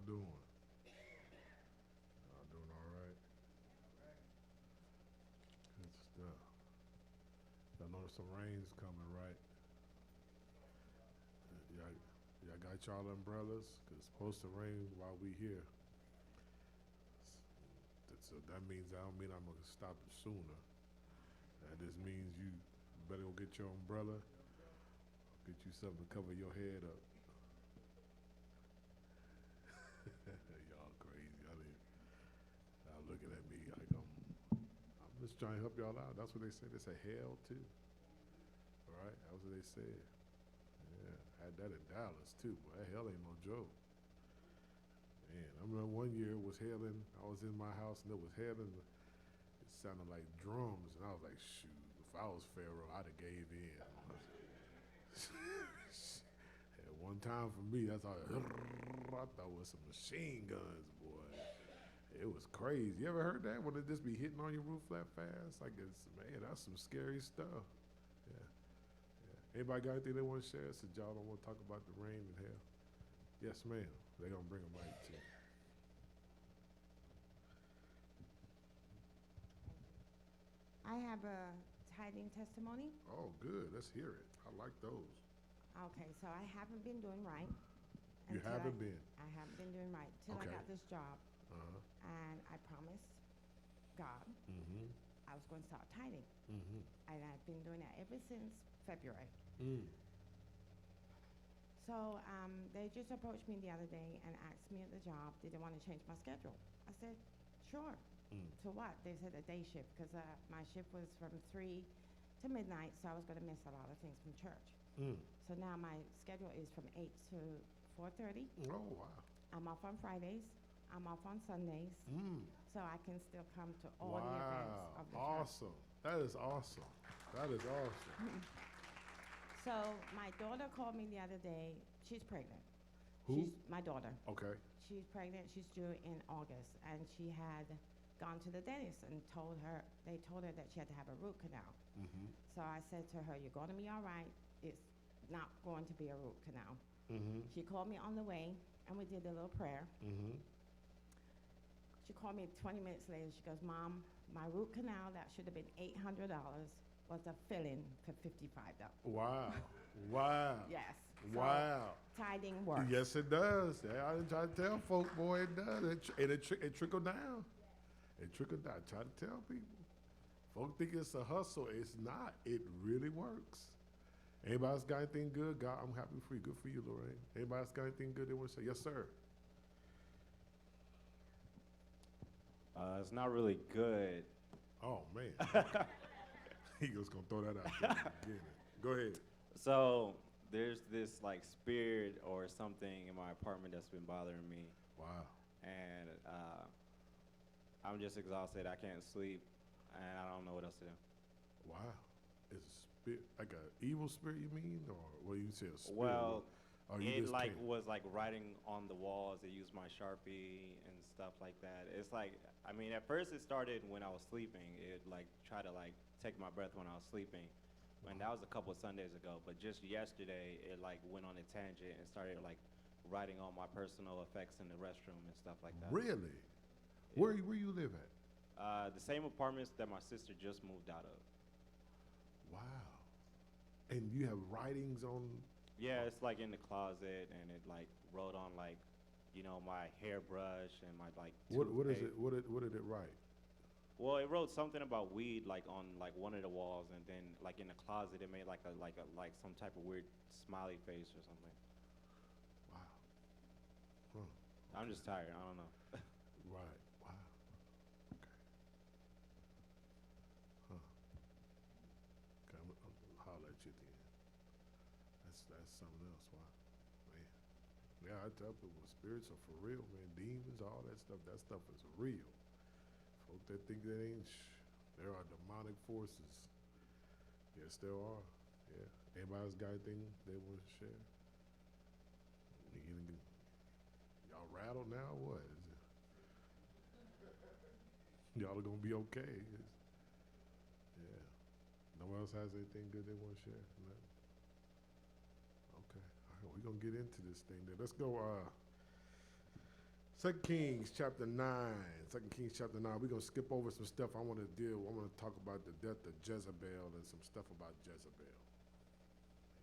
y'all doing? Y'all doing all right? Good stuff. Y'all notice some rain's coming, right? Y'all got y'all umbrellas? Cause it's supposed to rain while we here. So that means I don't mean I'm gonna stop it sooner. That just means you better go get your umbrella, get you something to cover your head up. Y'all crazy. Y'all looking at me like I'm just trying to help y'all out. That's what they say. They say hell too. All right, that's what they said. Yeah, had that in Dallas too. Boy, that hell ain't no joke. Man, I remember one year it was hailing. I was in my house and it was hailing. It sounded like drums, and I was like, shoot, if I was Pharaoh, I'd have gave in. At one time for me, that's all I thought was some machine guns, boy. It was crazy. You ever heard that? When it just be hitting on your roof that fast? Like, man, that's some scary stuff. Yeah. Anybody got anything they want to share since y'all don't want to talk about the rain and hell? Yes, ma'am. They're going to bring a mic to you. I have a tithing testimony. Oh, good. Let's hear it. I like those. Okay, so I haven't been doing right. You haven't been? I haven't been doing right till Okay. I got this job. Uh-huh. And I promised God I was going to start tithing. And I've been doing that ever since February. So they just approached me the other day and asked me at the job, did they want to change my schedule? I said, sure. To what? They said a day shift, because my shift was from 3 to midnight, so I was going to miss a lot of things from church. So now my schedule is from 8 to 4:30. Oh, wow. I'm off on Fridays. I'm off on Sundays. So I can still come to all the events of the church. Awesome. That is awesome. That is awesome. So my daughter called me the other day. She's pregnant. Who? My daughter. Okay. She's pregnant. She's due in August, and she had gone to the dentist and they told her that she had to have a root canal. So I said to her, "You're going to be all right. It's not going to be a root canal." She called me on the way, and we did a little prayer. She called me 20 minutes later. She goes, "Mom, my root canal that should have been $800 was a fill-in for $55." Wow. Wow. Yes. Wow. So tithing works. Yes, it does. Yeah, I didn't try to tell folk, boy, it does. It trickled down. It trickled down. I try to tell people. Folk think it's a hustle. It's not. It really works. Anybody else got anything good? God, I'm happy for you. Good for you, Lorraine. Anybody else got anything good they want to say? Yes, sir. It's not really good. Oh, man. He was going to throw that out there. Go ahead. So there's this like spirit or something in my apartment that's been bothering me. Wow. And I'm just exhausted. I can't sleep, and I don't know what else to do. Wow. It's a spirit, like an evil spirit, you mean? Or what you say, a spirit? Well, Or you it just like can't? was like writing on the walls. It used my Sharpie and stuff like that. It's like, I mean, at first it started when I was sleeping. It like try to like take my breath when I was sleeping. And that was a couple of Sundays ago. But just yesterday, it like went on a tangent and started like writing all my personal effects in the restroom and stuff like that. Really? Yeah. Where you live at? The same apartments that my sister just moved out of. Wow. And you have writings on? Yeah, it's like in the closet, and it like wrote on like, you know, my hairbrush and my like. What is toothpaste. it? What did it write? Well, it wrote something about weed like on like one of the walls, and then like in the closet it made like some type of weird smiley face or something. Wow. Huh. I'm just tired. I don't know. Right. Wow. Okay. Huh. Okay, I'll holler at you then. That's something else. Wow. Man. Yeah, I tell people spirits are for real, man. Demons, all that stuff is real. Folk that think that ain't, there are demonic forces. Yes, there are. Yeah. Anybody's got anything they want to share? Y'all rattled now or what? Y'all are gonna be okay. Yeah. No one else has anything good they want to share? No? Okay. All right, we're gonna get into this thing then. Let's go 2 Kings chapter 9. 2 Kings chapter 9. We're going to skip over some stuff I want to talk about the death of Jezebel and some stuff about Jezebel.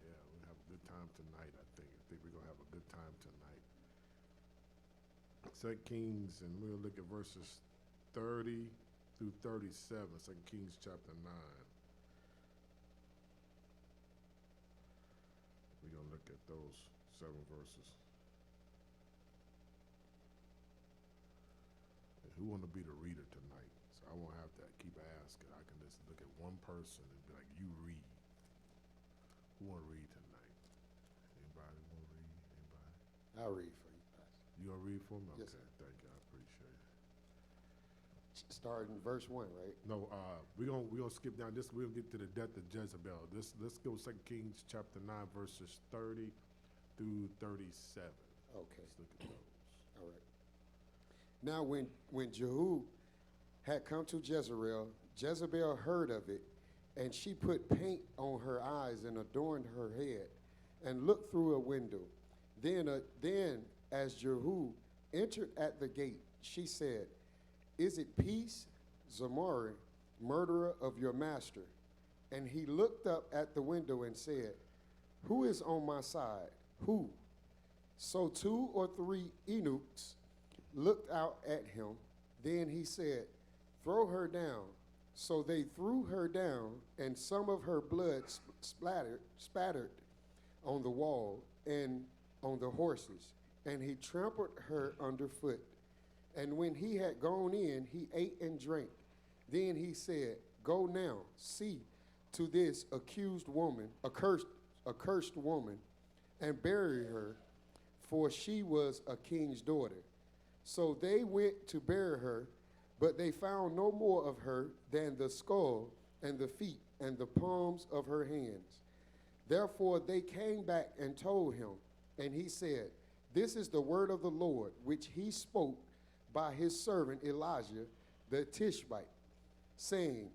Yeah, we're going to have a good time tonight, I think. I think we're going to have a good time tonight. 2 Kings, and we'll look at verses 30 through 37. 2 Kings chapter 9. We're going to look at those 7 verses. Who want to be the reader tonight? So I won't have to keep asking. I can just look at one person and be like, you read. Who want to read tonight? Anybody want to read? Anybody? I'll read for you, Pastor. You want to read for me? Yes, Okay, sir. thank you. I appreciate it. Starting verse 1, right? No, we're gonna skip down this. We'll get to the death of Jezebel. Let's go 2 Kings chapter 9, verses 30 through 37. Okay. Let's look at those. All right. Now, when Jehu had come to Jezreel, Jezebel heard of it, and she put paint on her eyes and adorned her head, and looked through a window. Then, as Jehu entered at the gate, she said, "Is it peace, Zamari, murderer of your master?" And he looked up at the window and said, "Who is on my side? Who?" So 2 or 3 eunuchs looked out at him. Then he said, "Throw her down." So they threw her down, and some of her blood spattered on the wall and on the horses, and he trampled her underfoot. And when he had gone in, he ate and drank. Then he said, "Go now, see to this accursed woman, and bury her, for she was a king's daughter." So they went to bury her, but they found no more of her than the skull and the feet and the palms of her hands. Therefore they came back and told him, and he said, "This is the word of the Lord, which he spoke by his servant Elijah the Tishbite, saying,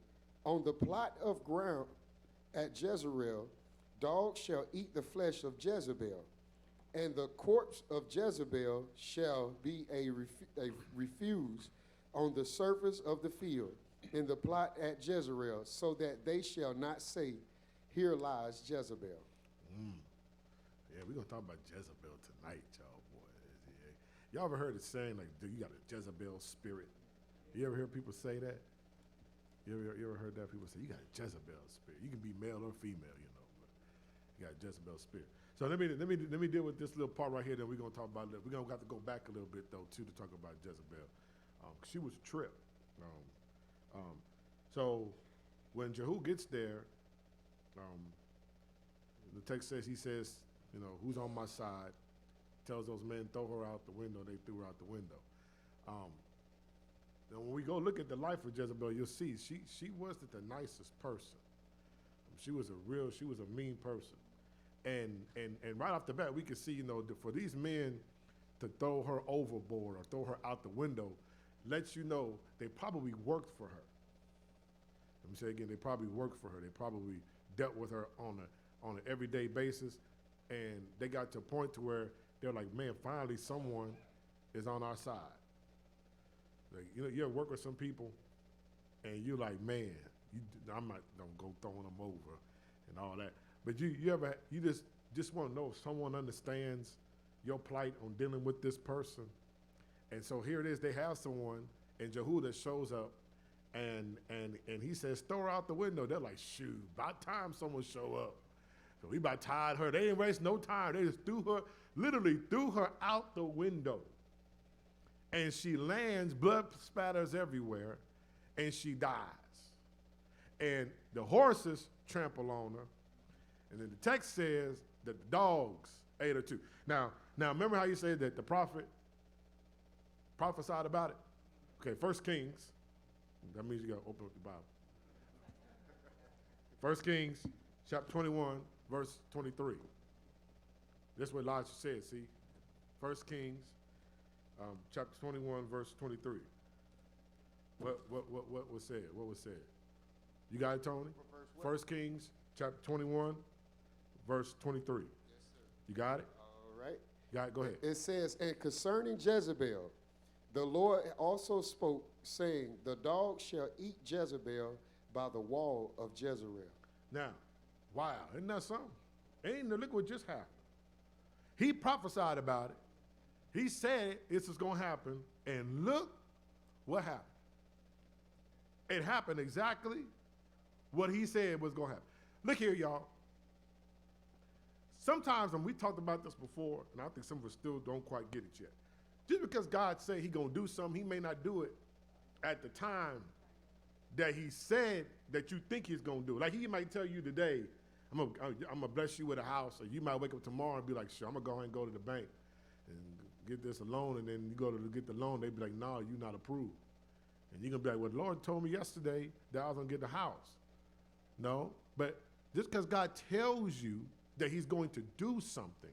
on the plot of ground at Jezreel, dogs shall eat the flesh of Jezebel, and the corpse of Jezebel shall be a refuse on the surface of the field in the plot at Jezreel, so that they shall not say, here lies Jezebel. Yeah, we're going to talk about Jezebel tonight, y'all, boy. Y'all ever heard it saying, like, dude, you got a Jezebel spirit? You ever hear people say that? You ever heard that? People say, you got a Jezebel spirit. You can be male or female, you know, but you got a Jezebel spirit. So let me deal with this little part right here that we're going to talk about. We're going to have to go back a little bit, though, too, to talk about Jezebel. She was a trip. So when Jehu gets there, the text says, he says, you know, who's on my side? Tells those men, throw her out the window. They threw her out the window. Now when we go look at the life of Jezebel, you'll see she wasn't the nicest person. She was a mean person. And right off the bat, we can see, you know, for these men to throw her overboard or throw her out the window lets you know they probably worked for her. Let me say again, they probably worked for her. They probably dealt with her on an everyday basis, and they got to a point to where they're like, man, finally someone is on our side. Like, you know, you ever work with some people, and you're like, man, I'm not gonna go throwing them over and all that. But you just want to know if someone understands your plight on dealing with this person. And so here it is, they have someone, and Jehuda shows up, and he says, throw her out the window. They're like, shoot, about time someone show up. So we about tied her. They didn't waste no time. They just literally threw her out the window. And she lands, blood spatters everywhere, and she dies. And the horses trample on her. And then the text says that the dogs ate her too. Now remember how you said that the prophet prophesied about it? Okay, 1 Kings. That means you got to open up the Bible. 1 Kings, chapter 21, verse 23. This is what Elijah said, see? 1 Kings, chapter 21, verse 23. What was said? What was said? You got it, Tony? 1 Kings, chapter 21, verse 23. Yes, sir. You got it? All right. Got it? Go ahead. It says, and concerning Jezebel, The Lord also spoke, saying, the dog shall eat Jezebel by the wall of Jezreel. Now, wow, isn't that something? Ain't the look what just happened. He prophesied about it. He said this is going to happen, and look what happened. It happened exactly what he said was going to happen. Look here, y'all. Sometimes, and we talked about this before, and I think some of us still don't quite get it yet. Just because God said he's going to do something, he may not do it at the time that he said that you think he's going to do it. Like he might tell you today, I'm gonna bless you with a house, or you might wake up tomorrow and be like, sure, I'm going to go ahead and go to the bank and get this a loan, and then you go to get the loan, they be like, no, you're not approved. And you're going to be like, well, the Lord told me yesterday that I was going to get the house. No, but just because God tells you that he's going to do something,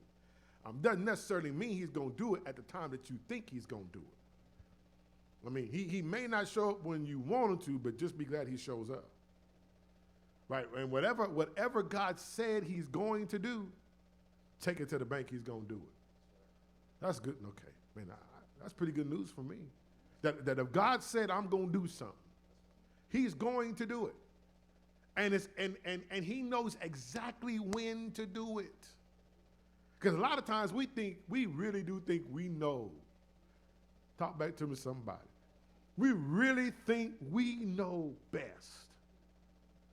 doesn't necessarily mean he's going to do it at the time that you think he's going to do it. I mean, he may not show up when you want him to, but just be glad he shows up. Right? And whatever God said he's going to do, take it to the bank, he's going to do it. That's good. Okay. Man, that's pretty good news for me. That if God said I'm going to do something, he's going to do it. And he knows exactly when to do it. Because a lot of times we really do think we know. Talk back to me, somebody. We really think we know best.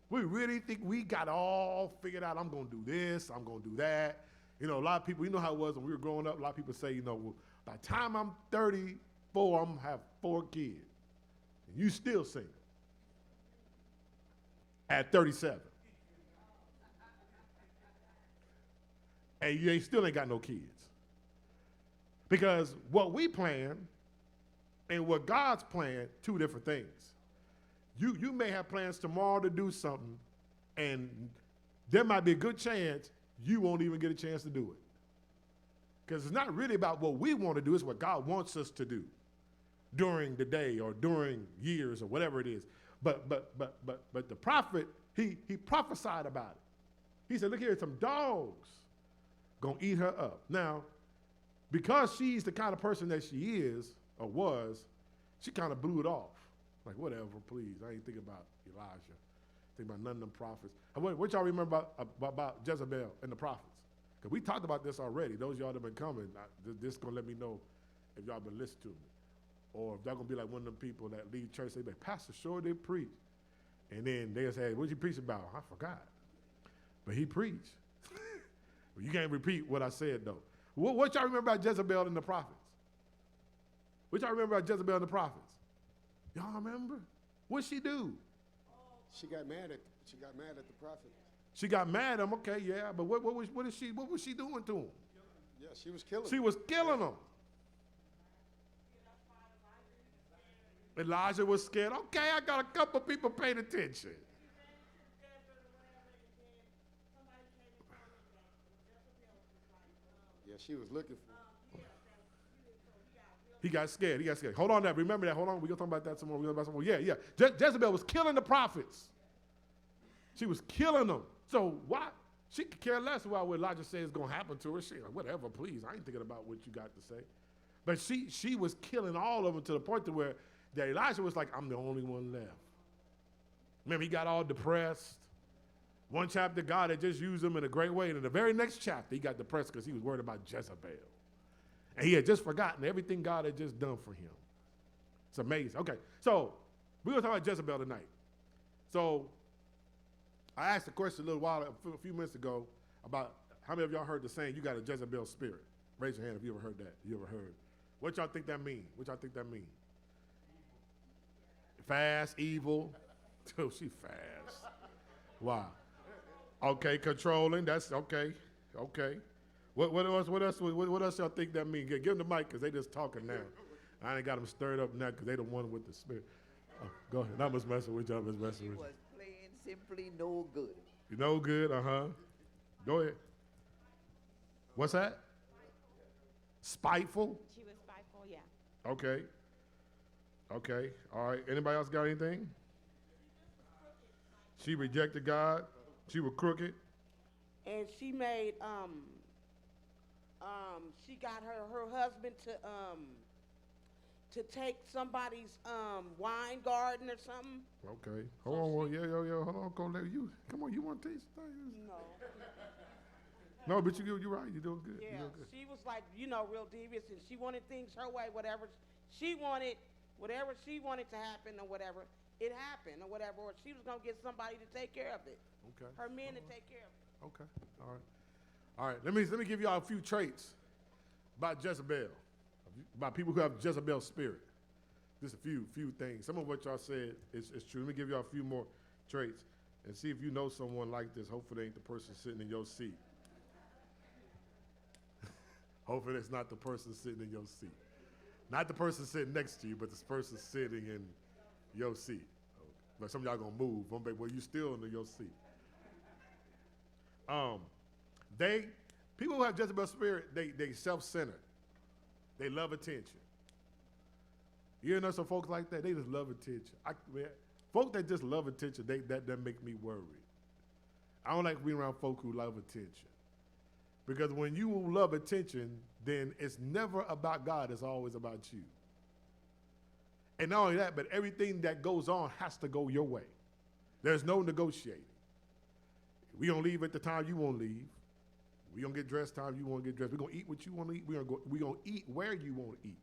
We really think we got all figured out. I'm going to do this, I'm going to do that. You know, a lot of people, you know how it was when we were growing up, a lot of people say, you know, well, by the time I'm 34, I'm going to have 4 kids. And you still single. At 37. And you still ain't got no kids. Because what we plan and what God's plan, 2 different things. You may have plans tomorrow to do something, and there might be a good chance you won't even get a chance to do it. Because it's not really about what we want to do, it's what God wants us to do during the day or during years or whatever it is. But the prophet, he prophesied about it. He said, look here, some dogs gonna eat her up. Now, because she's the kind of person that she is or was, she kind of blew it off. Like, whatever, please. I ain't thinking about Elijah. Think about none of them prophets. What y'all remember about Jezebel and the prophets? Because we talked about this already. Those of y'all that have been coming, this is going to let me know if y'all been listening to me. Or if y'all going to be like one of them people that leave church, they be like, Pastor, sure did preach. And then they'll say, what'd you preach about? I forgot. But he preached. Well, you can't repeat what I said, though. What y'all remember about Jezebel and the prophets? What y'all remember about Jezebel and the prophets? Y'all remember? What'd she do? She got mad at the prophet. She got mad at him, okay, yeah, but what was she doing to him? Yeah, she was killing him. She was killing him. Elijah was scared. Okay, I got a couple people paying attention. Yeah, she was looking for him. He got scared. Hold on, remember that. Hold on, we're going to talk about that some more. Yeah. Jezebel was killing the prophets. She was killing them. So why? She could care less about what Elijah says is going to happen to her. She like, whatever, please. I ain't thinking about what you got to say. But she was killing all of them to the point to where that Elijah was like, I'm the only one left. Remember, he got all depressed. One chapter, God had just used him in a great way. And in the very next chapter, he got depressed because he was worried about Jezebel. And he had just forgotten everything God had just done for him. It's amazing. Okay, so we're going to talk about Jezebel tonight. So I asked a question a few minutes ago about how many of y'all heard the saying, you got a Jezebel spirit. Raise your hand if you ever heard that. You ever heard? What y'all think that mean? Fast, evil. Oh, she fast. Wow. Okay, controlling. That's okay. Okay. What else y'all think that mean? Give them the mic because they just talking now. I ain't got them stirred up now because they the one with the spirit. Oh, go ahead. I was messing with y'all. She was plain simply no good. You no good? Go ahead. What's that? Spiteful? She was spiteful, yeah. Okay. All right. Anybody else got anything? She rejected God. She was crooked. And she made she got her husband to to take somebody's wine garden or something. Okay. Hold on. Yeah. Hold on, Colette. Come on. You want to taste things? No. No, but you're right. You're doing good. Yeah, You're doing good. she was like, real devious, and she wanted things her way, whatever she wanted to happen or whatever, it happened or whatever, or she was going to get somebody to take care of it. Okay. Her men to take care of it. Okay. All right. Let me give y'all a few traits about Jezebel, about people who have Jezebel spirit. Just a few things. Some of what y'all said is true. Let me give y'all a few more traits and see if you know someone like this. Hopefully, it ain't the person sitting in your seat. Hopefully, it's not the person sitting in your seat. Not the person sitting next to you, but this person sitting in your seat. But some of y'all gonna move. Well, you still in your seat. People who have Jezebel spirit, they self-centered. They love attention. You know some folks like that? They just love attention. Folk that just love attention, that make me worried. I don't like being around folk who love attention. Because when you love attention, then it's never about God, it's always about you. And not only that, but everything that goes on has to go your way. There's no negotiating. We gonna leave at the time you want to leave. We gonna get dressed time you want to get dressed. We gonna eat what you want to eat. We gonna eat where you want to eat.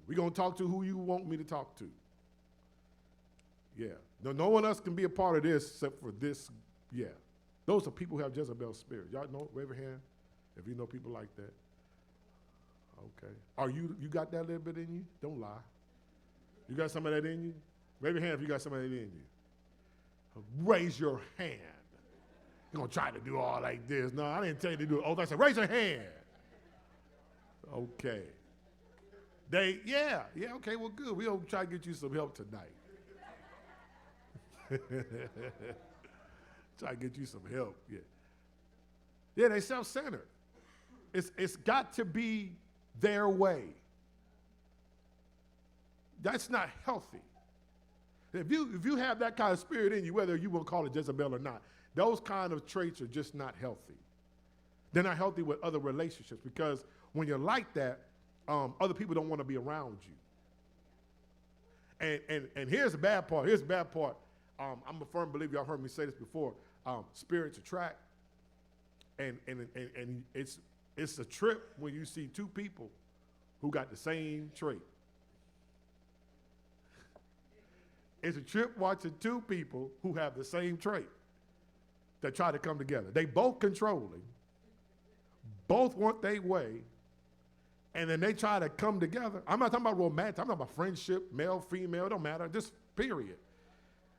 We gonna talk to who you want me to talk to. Yeah. No one else can be a part of this except for this. Yeah. Those are people who have Jezebel spirit. Y'all know? Wave your hand if you know people like that. Okay. Are you got that little bit in you? Don't lie. You got some of that in you? Wave your hand if you got some of that in you. Raise your hand. You're going to try to do all like this. No, I didn't tell you to do it. Oh, I said, raise your hand. Okay. Okay, well, good. We'll try to get you some help tonight. Try to get you some help, yeah. Yeah, they self-centered. It's got to be their way. That's not healthy. If you have that kind of spirit in you, whether you want to call it Jezebel or not, those kind of traits are just not healthy. They're not healthy with other relationships because when you're like that, other people don't want to be around you. And here's the bad part. I'm a firm believer. Y'all heard me say this before. Spirits attract, and it's a trip when you see two people who got the same trait. It's a trip watching two people who have the same trait that try to come together. They both controlling, both want their way, and then they try to come together. I'm not talking about romantic. I'm talking about friendship, male, female, don't matter, just period.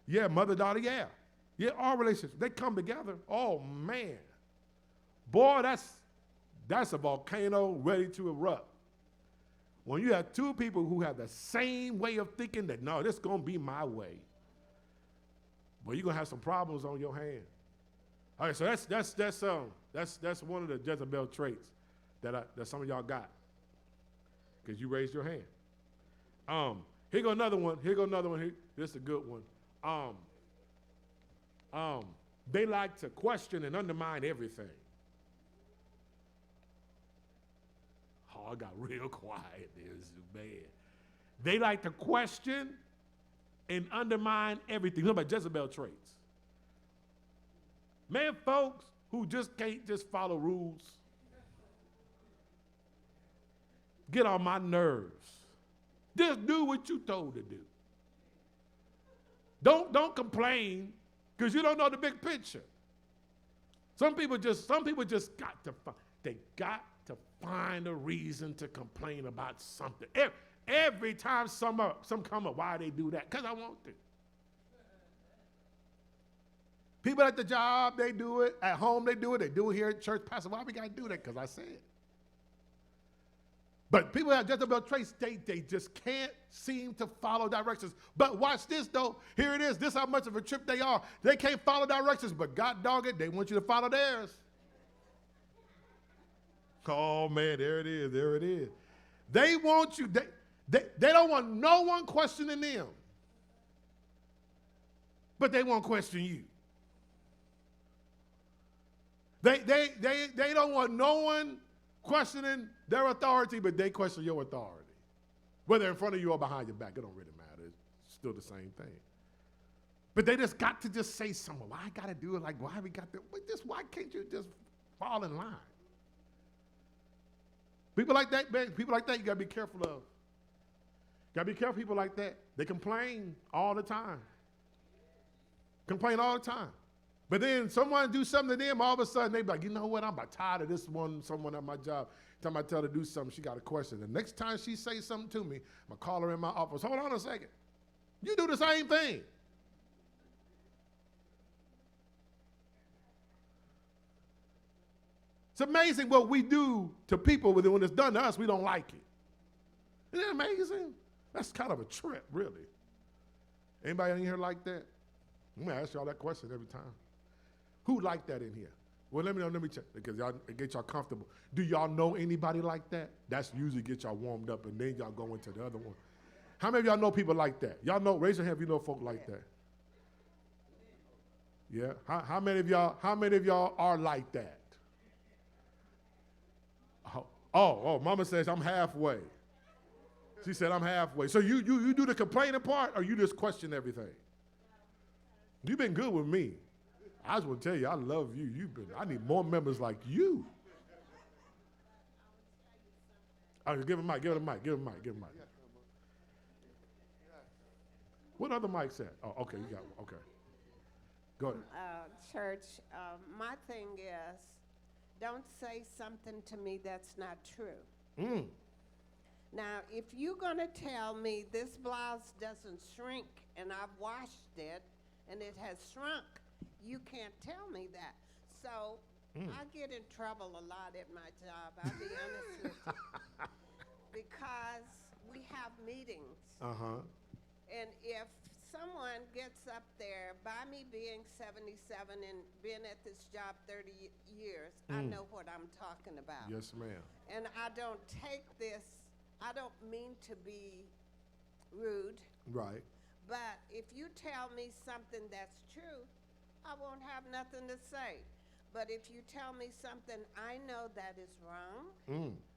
Yeah, mother, daughter, yeah. Yeah, all relationships. They come together. Oh, man. Boy, that's a volcano ready to erupt. When you have two people who have the same way of thinking that, no, this is going to be my way, well, you're going to have some problems on your hand. All right, so that's one of the Jezebel traits that some of y'all got because you raised your hand. Here go another one. This is a good one. They like to question and undermine everything. Oh, I got real quiet there. This is bad. They like to question and undermine everything. Look about Jezebel traits. Man, folks who just can't just follow rules get on my nerves. Just do what you told to do. Don't complain because you don't know the big picture. Some people just got to find a reason to complain about something. Every time some come up, why they do that? Because I want to. People at the job, they do it. At home, they do it. They do it here at church. Pastor, why we got to do that? Because I said it. But people have Jezebel traits, they just can't seem to follow directions. But watch this, though. Here it is. This is how much of a trip they are. They can't follow directions, but God dog it, they want you to follow theirs. Oh, man, there it is. They want you, they don't want no one questioning them. But they won't question you. They don't want no one questioning their authority, but they question your authority. Whether in front of you or behind your back, it don't really matter. It's still the same thing. But they just got to just say something. Why I got to do it? Like, why we got to, why can't you just fall in line? People like that, man, people like that you got to be careful of. Got to be careful of people like that. They complain all the time. Complain all the time. But then someone do something to them, all of a sudden they be like, you know what, I'm about tired of this someone at my job. Time I tell her to do something, she got a question. The next time she says something to me, I'm going to call her in my office. Hold on a second. You do the same thing. It's amazing what we do to people, but when it's done to us, we don't like it. Isn't that amazing? That's kind of a trip, really. Anybody in here like that? I'm going to ask y'all that question every time. Who like that in here? Well, let me check, because y'all get y'all comfortable. Do y'all know anybody like that? That's usually get y'all warmed up, and then y'all go into the other one. How many of y'all know people like that? Y'all know, raise your hand if you know folk like that. Yeah? How many of y'all are like that? Oh, Mama says I'm halfway. She said I'm halfway. So you do the complaining part, or you just question everything? You've been good with me. I just want to tell you, I love you. I need more members like you. Oh, give him a mic. What other mic said? Oh, okay, you got one. Okay. Go ahead. Church, my thing is, don't say something to me that's not true. Now, if you're going to tell me this blouse doesn't shrink and I've washed it and it has shrunk, you can't tell me that. So I get in trouble a lot at my job, I'll be honest with you. Because we have meetings. Uh-huh. And if someone gets up there, by me being 77 and been at this job 30 years, I know what I'm talking about. Yes, ma'am. And I don't take this, I don't mean to be rude. Right. But if you tell me something that's true, I won't have nothing to say. But if you tell me something I know that is wrong,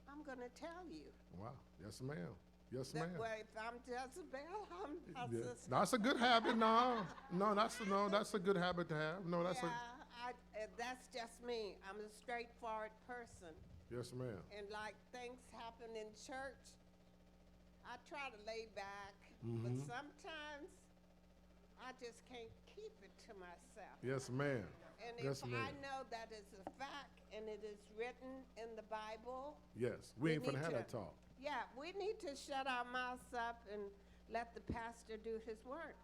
I'm going to tell you. Wow. Yes, ma'am. Yes, That ma'am. way, if I'm Jezebel, I'm a Yeah. sister. That's a good habit. No, that's a good habit to have. No, that's That's just me. I'm a straightforward person. Yes, ma'am. And like things happen in church, I try to lay back, but sometimes I just can't keep it to myself. Yes, ma'am. And Yes, if ma'am. I know that it's a fact and it is written in the Bible, Yes. We ain't finna need have to- that talk. yeah, we need to shut our mouths up and let the pastor do his work,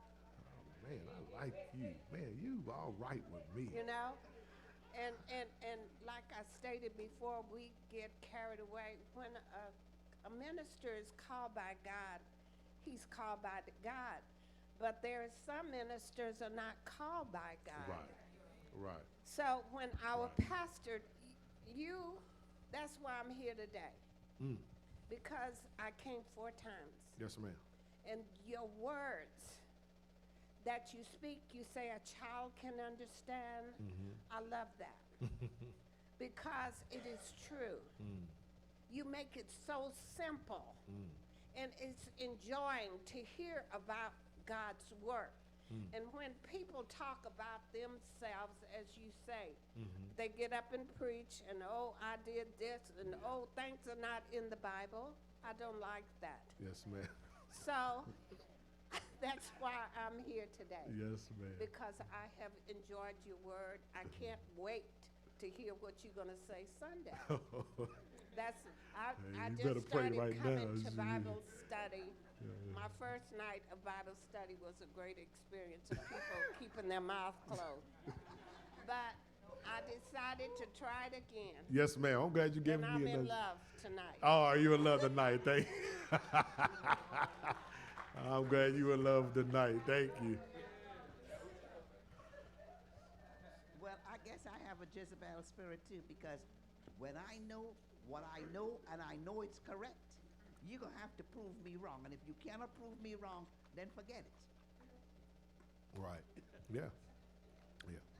Man, I like you. Man, you all right with me. you know? And like I stated before, we get carried away. When a minister is called by God, he's called by God. But there are some ministers are not called by God. Right. So when our Right. pastor, that's why I'm here today. Because I came 4 times. Yes, ma'am. And your words that you speak, you say a child can understand. I love that. Because it is true. You make it so simple. And it's enjoying to hear about God's work. And when people talk about themselves, as you say, they get up and preach, and oh, I did this, and oh, things are not in the Bible. I don't like that. Yes, ma'am. So that's why I'm here today. Yes, ma'am. Because I have enjoyed your word. I can't wait to hear what you're going to say Sunday. I you better just pray started right coming now. to Bible study. My first night of Bible study was a great experience of people keeping their mouth closed. But I decided to try it again. Yes, ma'am. I'm glad you gave And me I'm another. in love tonight. Oh, are you in love tonight? Thank you. I'm glad you in love tonight. Thank you. Well, I guess I have a Jezebel spirit too, because when I know what I know and I know it's correct, you're going to have to prove me wrong. And if you cannot prove me wrong, then forget it. Right. Yeah.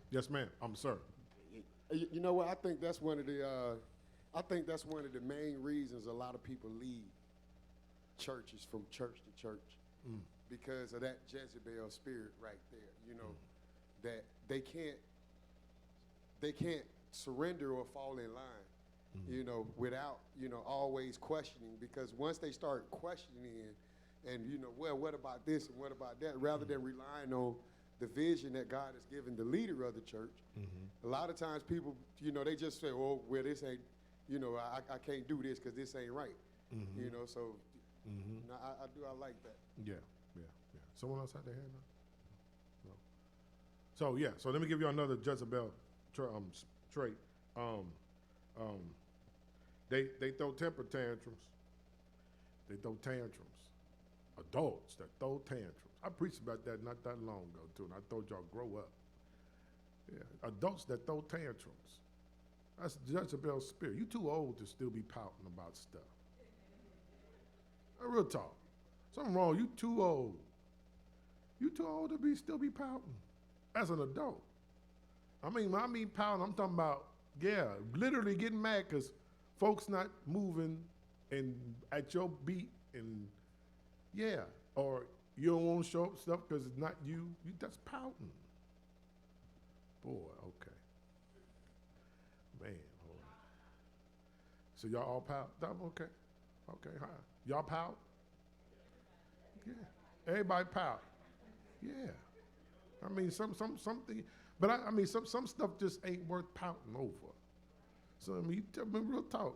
Yes, ma'am. I'm sir. You know what? I think that's one of the main reasons a lot of people leave. churches from church to church because of that Jezebel spirit right there. You know, that they can't surrender or fall in line. You know, without, you know, always questioning, because once they start questioning and, you know, well, what about this and what about that, rather than relying on the vision that God has given the leader of the church, a lot of times people, you know, they just say, oh, well, this ain't, you know, I can't do this because this ain't right. You know, so no, I like that. Yeah. Someone else had their hand up? No. So, yeah, so let me give you another Jezebel trait. They throw temper tantrums. They throw tantrums. Adults that throw tantrums. I preached about that not that long ago, too, and I told y'all grow up. Yeah, adults that throw tantrums. That's Jezebel's spirit. You too old to still be pouting about stuff. Real talk. Something wrong. You too old. You too old to still be pouting as an adult. I mean pouting, I'm talking about, yeah, literally getting mad because folks not moving and at your beat and, yeah, or you don't want to show up stuff because it's not you. That's pouting. Boy, okay. Man, hold on. So y'all all pout? Okay. Okay, hi. Y'all pout? Yeah. Everybody pout. Yeah. I mean, something, but I mean, some stuff just ain't worth pouting over. So, I mean, real talk.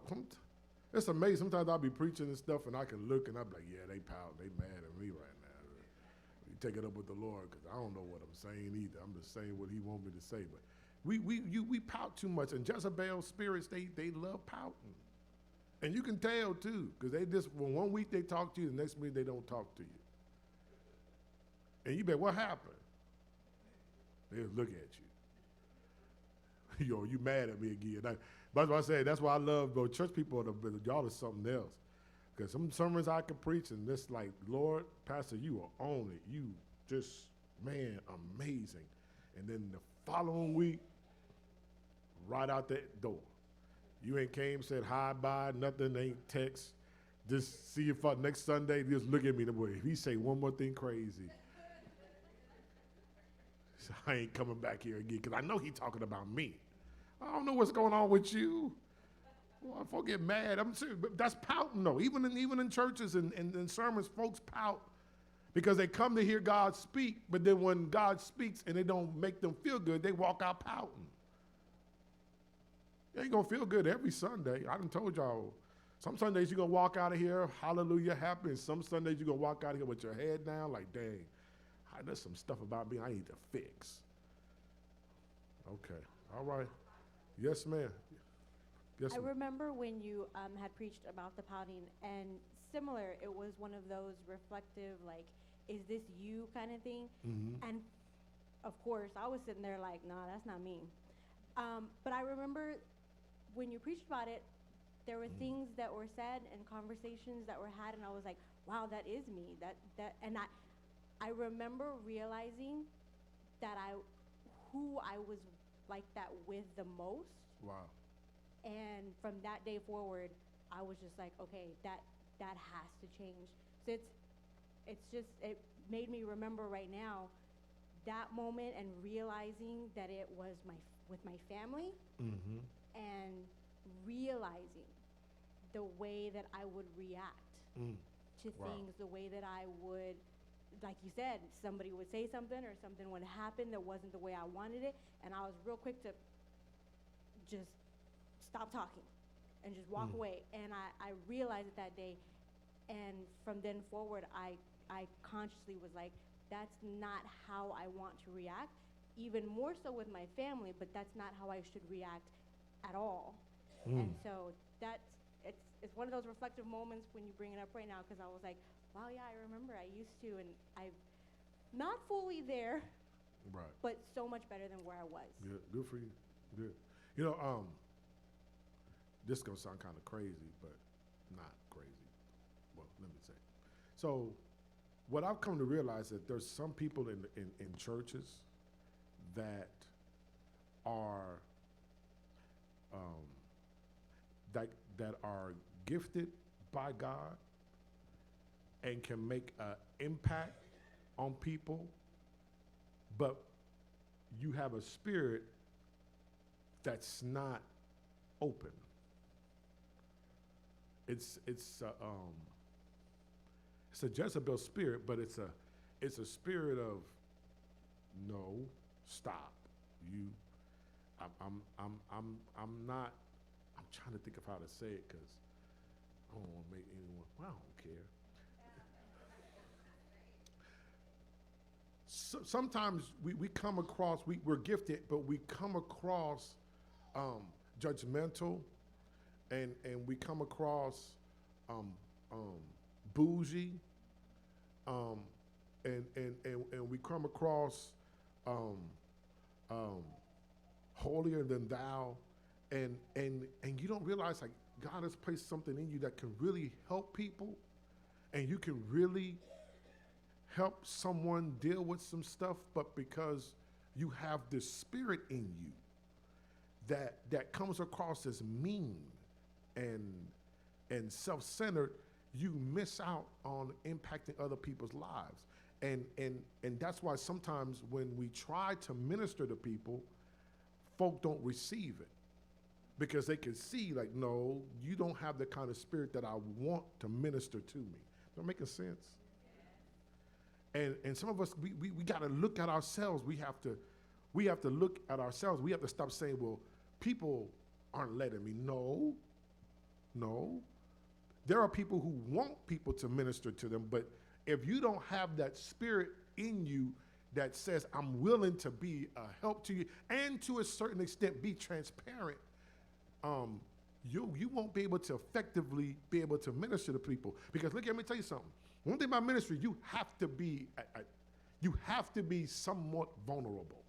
It's amazing. Sometimes I'll be preaching and stuff, and I can look, and I'll be like, yeah, they pout. They mad at me right now. You take it up with the Lord, because I don't know what I'm saying either. I'm just saying what he want me to say. But we pout too much, and Jezebel spirits, they love pouting. And you can tell, too, because they just, well, one week they talk to you, the next week they don't talk to you. And you bet, what happened? They'll look at you. Yo, you mad at me again. That's what I say. That's why I love, bro. Church people, y'all are something else. Because some sermons I can preach, and it's like, Lord, Pastor, you are on it. You just, man, amazing. And then the following week, right out that door. You ain't came, said hi, bye, nothing, ain't text. Just see you next Sunday, just look at me the way. If he say one more thing crazy, I ain't coming back here again, because I know he talking about me. I don't know what's going on with you. Well, folks get mad. I'm serious, but that's pouting though. Even in churches and sermons, folks pout because they come to hear God speak, but then when God speaks and it don't make them feel good, they walk out pouting. You ain't gonna feel good every Sunday. I done told y'all. Some Sundays you're gonna walk out of here, hallelujah, happy, and some Sundays you're gonna walk out of here with your head down like, dang, there's some stuff about me I need to fix. Okay, all right. Yes, ma'am. Yes, I ma'am. remember when you had preached about the pouting, and similar, it was one of those reflective, like, is this you kind of thing? Mm-hmm. And of course, I was sitting there like, nah, that's not me. But I remember when you preached about it, there were things that were said and conversations that were had, and I was like, wow, that is me. And I remember realizing that who I was like that with the most. Wow. And from that day forward, I was just like, okay, that has to change. So it made me remember right now that moment and realizing that it was with my family, Mm-hmm. and realizing the way that I would react to Wow. things, the way that I would, like you said, somebody would say something or something would happen that wasn't the way I wanted it, and I was real quick to just stop talking and just walk away. And I realized it that day, and from then forward, I consciously was like, that's not how I want to react, even more so with my family, but that's not how I should react at all. And so it's one of those reflective moments when you bring it up right now, because I was like, wow, yeah, I remember I used to, and I'm not fully there, Right. but so much better than where I was. Good for you. Good. You know, this is gonna sound kind of crazy, but not crazy. Well, let me say. So, what I've come to realize that there's some people in churches that are that are gifted by God, and can make an impact on people, but you have a spirit that's not open. It's a Jezebel spirit, but it's a spirit of no, stop. I'm not. I'm trying to think of how to say it because I don't want to make anyone. Well, I don't care. Sometimes we come across, we're gifted, but we come across judgmental, and we come across bougie, and we come across holier than thou, and you don't realize like God has placed something in you that can really help people, and you can really help someone deal with some stuff, but because you have this spirit in you that comes across as mean and self-centered, you miss out on impacting other people's lives. And that's why sometimes when we try to minister to people, folk don't receive it because they can see like, no, you don't have the kind of spirit that I want to minister to me. That making sense? And some of us, we got to look at ourselves. We have to look at ourselves. We have to stop saying, well, people aren't letting me. No. There are people who want people to minister to them, but if you don't have that spirit in you that says, I'm willing to be a help to you, and to a certain extent be transparent, you won't be able to effectively be able to minister to people. Because look, let me tell you something. One thing about ministry, you have to be somewhat vulnerable.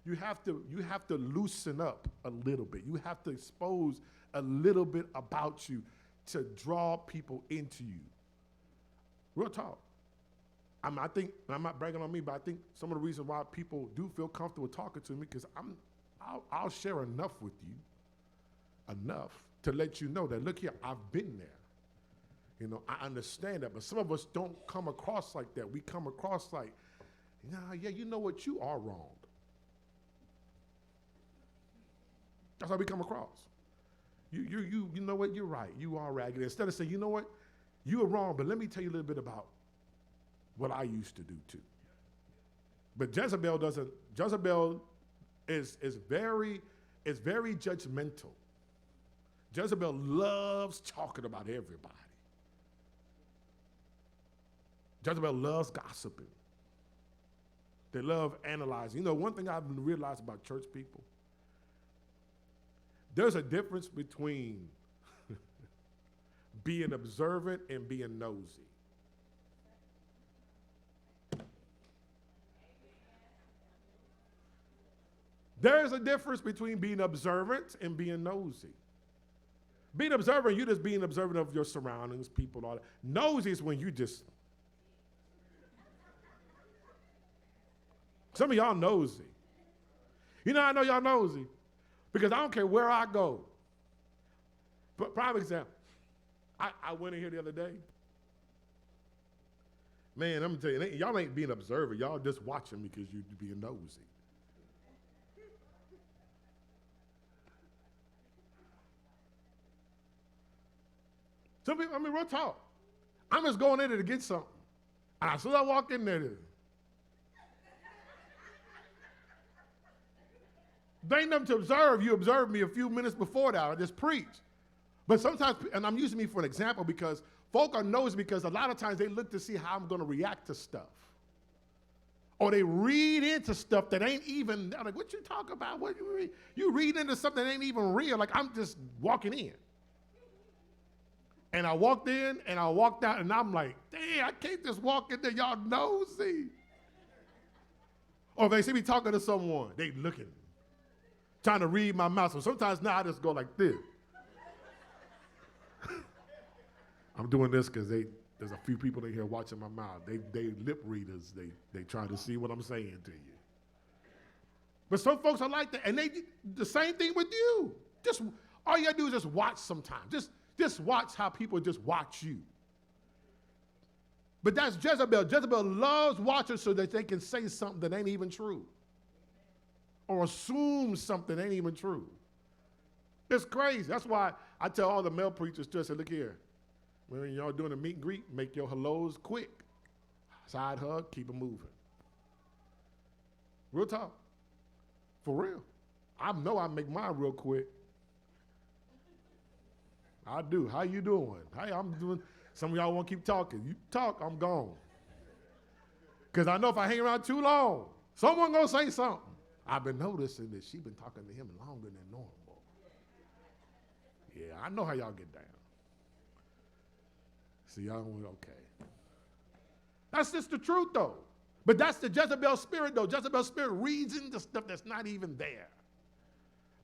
You have to loosen up a little bit. You have to expose a little bit about you to draw people into you. Real talk. I think, and I'm not bragging on me, but I think some of the reasons why people do feel comfortable talking to me, because I'll share enough with you, enough to let you know that, look here, I've been there. You know, I understand that, but some of us don't come across like that. We come across like, nah, yeah, you know what, you are wrong. That's how we come across. You know what, you're right, you are ragged. Instead of saying, you know what, you are wrong, but let me tell you a little bit about what I used to do too. But Jezebel is very judgmental. Jezebel loves talking about everybody. Jezebel loves gossiping. They love analyzing. You know, one thing I've realized about church people, there's a difference between being observant and being nosy. There's a difference between being observant and being nosy. Being observant, you're just being observant of your surroundings, people, all that. Nosy is when you just, some of y'all nosy. You know, I know y'all nosy because I don't care where I go. But prime example, I went in here the other day. Man, I'm going to tell you, y'all ain't being observant. Y'all just watching me because you're being nosy. Some people, I mean, real talk. I'm just going in there to get something. And as soon as I walk in there, there ain't nothing to observe. You observed me a few minutes before that. I just preached. But sometimes, and I'm using me for an example because folk are nosy because a lot of times they look to see how I'm going to react to stuff. Or they read into stuff that ain't even, they're like, what you talk about? What you read? You read into something that ain't even real. Like, I'm just walking in. And I walked in and I walked out and I'm like, dang, I can't just walk in there. Y'all nosy. Or if they see me talking to someone, they looking, trying to read my mouth. So sometimes now I just go like this. I'm doing this because there's a few people in here watching my mouth. They lip readers. They try to see what I'm saying to you. But some folks are like that. And they the same thing with you. Just all you gotta do is just watch sometimes. Just watch how people just watch you. But that's Jezebel. Jezebel loves watchers so that they can say something that ain't even true. Or assume something that ain't even true. It's crazy. That's why I tell all the male preachers too, I say, look here, when y'all doing a meet and greet, make your hellos quick. Side hug, keep it moving. Real talk. For real. I know I make mine real quick. I do. How you doing? Hey, I'm doing. Some of y'all want to keep talking. You talk, I'm gone. Because I know if I hang around too long, someone going to say something. I've been noticing that she's been talking to him longer than normal. Yeah, I know how y'all get down. See, y'all went, okay. That's just the truth, though. But that's the Jezebel spirit, though. Jezebel spirit reads into stuff that's not even there.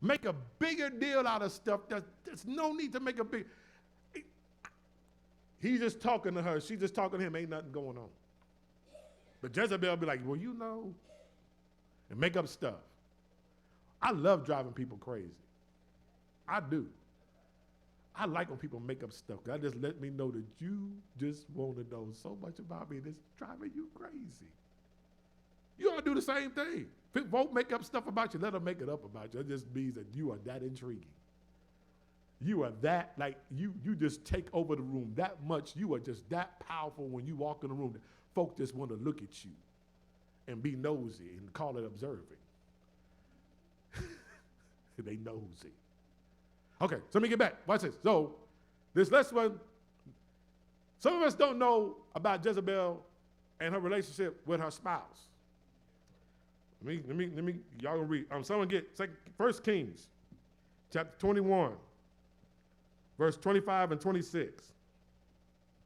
Make a bigger deal out of stuff that there's no need to make a big. He's just talking to her. She's just talking to him. Ain't nothing going on. But Jezebel be like, well, you know, and make up stuff. I love driving people crazy. I do. I like when people make up stuff. That just let me know that you just want to know so much about me that's driving you crazy. You ought to do the same thing. People won't make up stuff about you. Let them make it up about you. It just means that you are that intriguing. You are that, like, you just take over the room that much. You are just that powerful when you walk in the room that folk just want to look at you and be nosy and call it observing. They nosy. Okay, so let me get back. Watch this. So, this last one, some of us don't know about Jezebel and her relationship with her spouse. Let me, y'all gonna read. Someone get 1 Kings, chapter 21, verse 25 and 26.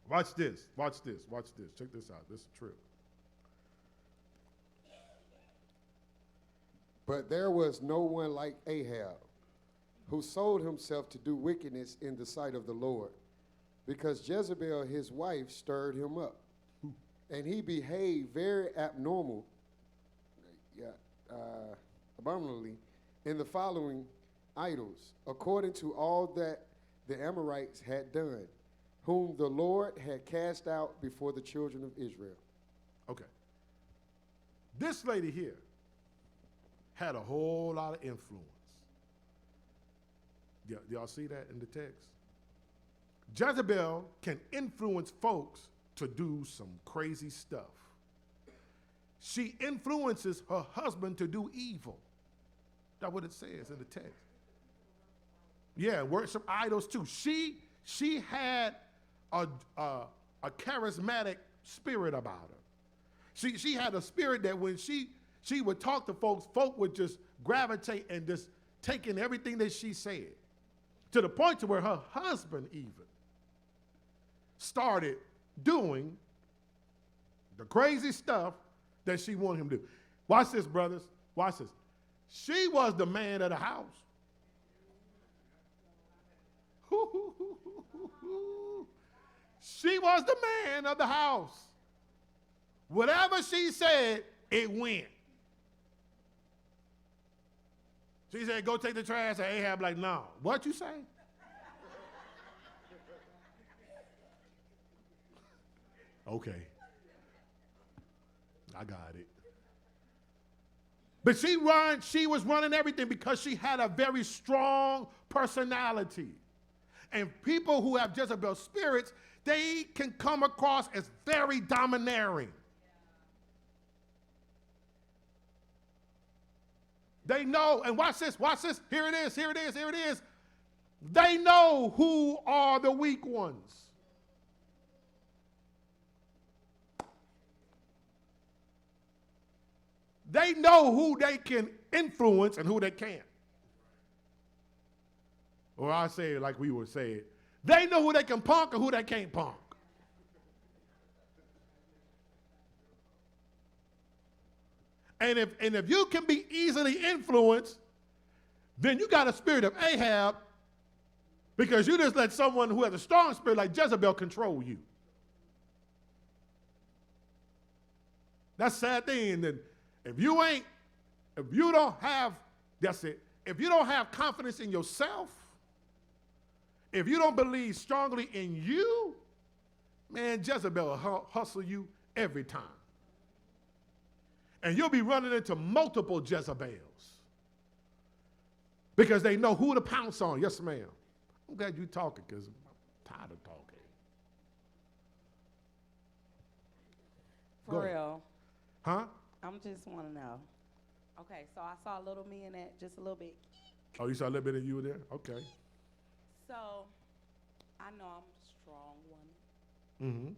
Watch this. Check this out. This is true. But there was no one like Ahab, who sold himself to do wickedness in the sight of the Lord, because Jezebel, his wife, stirred him up. And he behaved very abominably in the following idols, according to all that the Amorites had done, whom the Lord had cast out before the children of Israel. Okay. This lady here had a whole lot of influence. Do y'all see that in the text? Jezebel can influence folks to do some crazy stuff. She influences her husband to do evil. That's what it says in the text. Yeah, worship idols too. She had a charismatic spirit about her. She had a spirit that when she would talk to folks, folk would just gravitate and just take in everything that she said. To the point to where her husband even started doing the crazy stuff that she wanted him to do. Watch this, brothers. Watch this. She was the man of the house. She was the man of the house. Whatever she said, it went. She said, go take the trash. And Ahab like, no. What you say? Okay. I got it. But she was running everything because she had a very strong personality. And people who have Jezebel spirits, they can come across as very domineering. They know, and watch this, here it is. They know who are the weak ones. They know who they can influence and who they can't. Or I say it like we would say it. They know who they can punk and who they can't punk. And if you can be easily influenced, then you got a spirit of Ahab because you just let someone who has a strong spirit like Jezebel control you. That's a sad thing. And then if you don't have confidence in yourself, if you don't believe strongly in you, Man, Jezebel will hustle you every time. And you'll be running into multiple Jezebels because they know who to pounce on. Yes, ma'am. I'm glad you're talking because I'm tired of talking. Go For ahead. real. Huh? I'm just want to know. Okay, so I saw a little me in that, just a little bit. Oh, you saw a little bit of you there? Okay. So I know I'm a strong woman. Mm-hmm.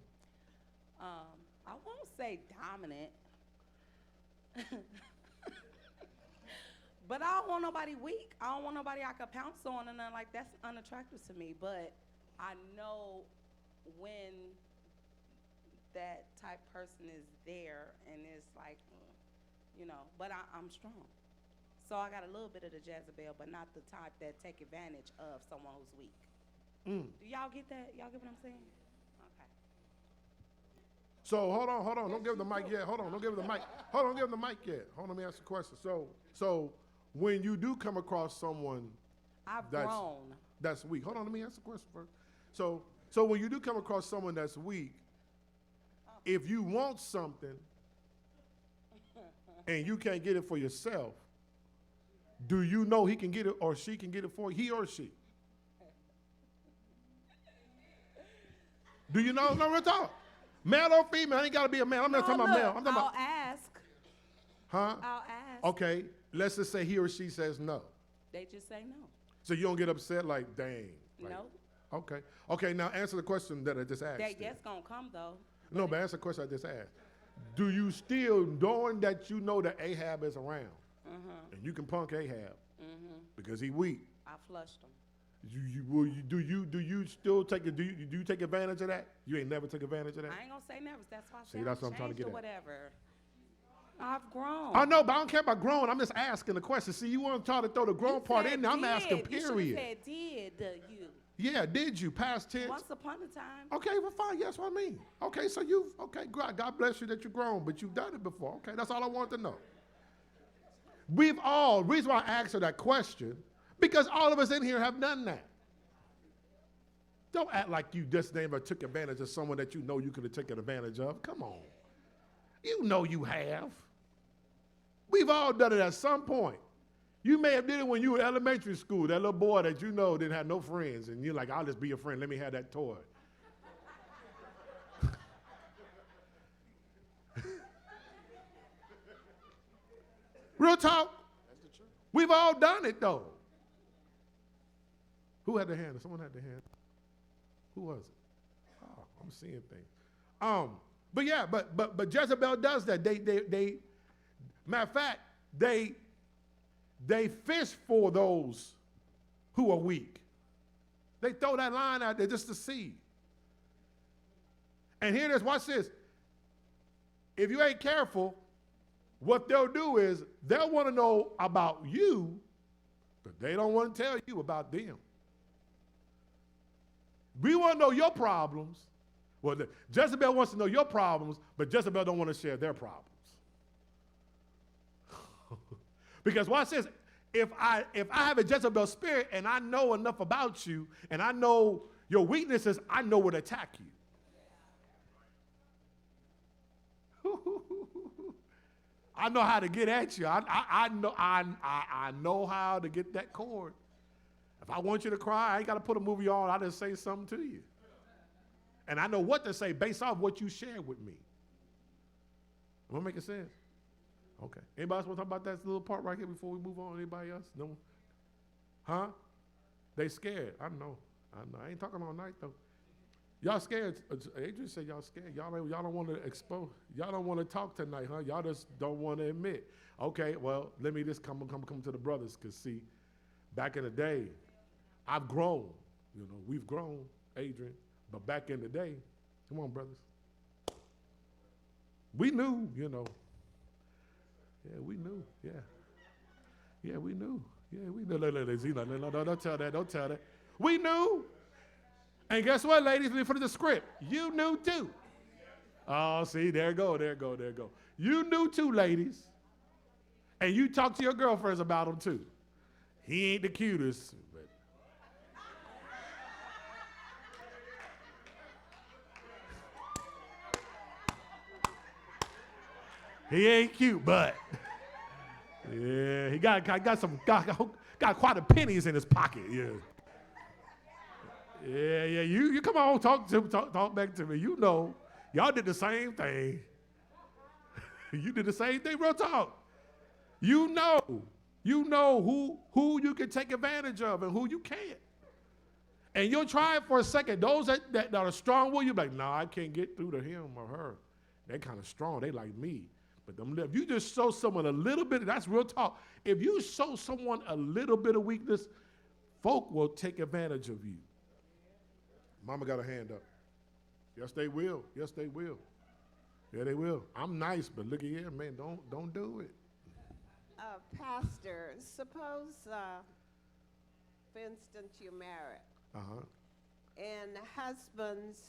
I won't say dominant, but I don't want nobody weak. I don't want nobody I could pounce on and nothing like that's unattractive to me. But I know when that type person is there and it's like, but I'm strong. So I got a little bit of the Jezebel, but not the type that take advantage of someone who's weak. Mm. Do y'all get that? Y'all get what I'm saying? Okay. So hold on. Don't give the mic yet. Hold on. Don't give the mic. Hold on. Don't give the mic yet. Hold on. Let me ask you a question. So when you do come across someone I've that's grown. that's weak. Hold on. Let me ask the question first. So when you do come across someone that's weak, if you want something and you can't get it for yourself, do you know he can get it or she can get it for you, he or she? Do you know? No, real talk. Male or female? Ain't got to be a male. I'm not talking about male. I'm talking I'll about. ask. Huh? I'll ask. Okay. Let's just say he or she says no. They just say no. So you don't get upset like, dang. Like, No. Okay. Okay. Now answer the question that I just asked. That then. yes gonna come though. No, but answer the question I just asked. Do you still, knowing that you know that Ahab is around, and you can punk Ahab because he weak? I flushed them. Do you still take do you take advantage of that? You ain't never took advantage of that. I ain't gonna say never. That's why I See, said that's I've what I'm trying to changed get or at. whatever. I've grown. I know, but I don't care about grown. I'm just asking the question. See, you want to try to throw the grown You part said in there. I'm asking did. You should've period. said did you. Yeah, did you? Past tense. Once upon a time. Okay, well, fine. Yes, what I mean. Okay, so God bless you that you've grown, but you've done it before. Okay, that's all I wanted to know. Reason why I asked her that question, because all of us in here have done that. Don't act like you just never took advantage of someone that you know you could have taken advantage of. Come on. You know you have. We've all done it at some point. You may have did it when you were in elementary school, that little boy that you know didn't have no friends, and you're like, I'll just be your friend, let me have that toy. Real talk. We've all done it, though. Who had the hand? Someone had the hand. Who was it? Oh, I'm seeing things. But yeah, but Jezebel does that. They matter of fact, they fish for those who are weak. They throw that line out there just to see. And here it is, watch this. If you ain't careful, what they'll do is they'll want to know about you, but they don't want to tell you about them. We want to know your problems. Well, Jezebel wants to know your problems, but Jezebel don't want to share their problems. Because watch this. If I have a Jezebel spirit and I know enough about you and I know your weaknesses, I know where to attack you. I know how to get at you. I know how to get that cord. If I want you to cry, I ain't got to put a movie on. I just say something to you. And I know what to say based off what you shared with me. Am I making sense? Okay. Anybody else want to talk about that little part right here before we move on? Anybody else? No? Huh? They scared. I know. I ain't talking all night, though. Y'all scared. Adrian said y'all scared. Y'all don't want to expose. Y'all don't want to talk tonight, huh? Y'all just don't want to admit. Okay, well, let me just come to the brothers, because, see, back in the day, I've grown. You know, we've grown, Adrian. But back in the day, come on, brothers. We knew, you know. Yeah, we knew. Yeah. Yeah, we knew. Yeah, we knew. No, don't tell that. Don't tell that. We knew. And guess what, ladies? For the script, you knew too. Oh, see, there go. You knew too, ladies. And you talk to your girlfriends about him too. He ain't the cutest, but He ain't cute, but yeah, he got quite a pennies in his pocket. Yeah. Yeah. You come on, talk back to me. You know, y'all did the same thing. You did the same thing, real talk. You know who you can take advantage of and who you can't. And you'll try it for a second. Those that are strong will, you'll be like, no, I can't get through to him or her. They're kind of strong. They like me. But if you just show someone a little bit, that's real talk. If you show someone a little bit of weakness, folk will take advantage of you. Mama got a hand up. Yes, they will. Yes, they will. Yeah, they will. I'm nice, but look at here, man, don't do it. Pastor, suppose, for instance, you're married. Uh-huh. And the husband's,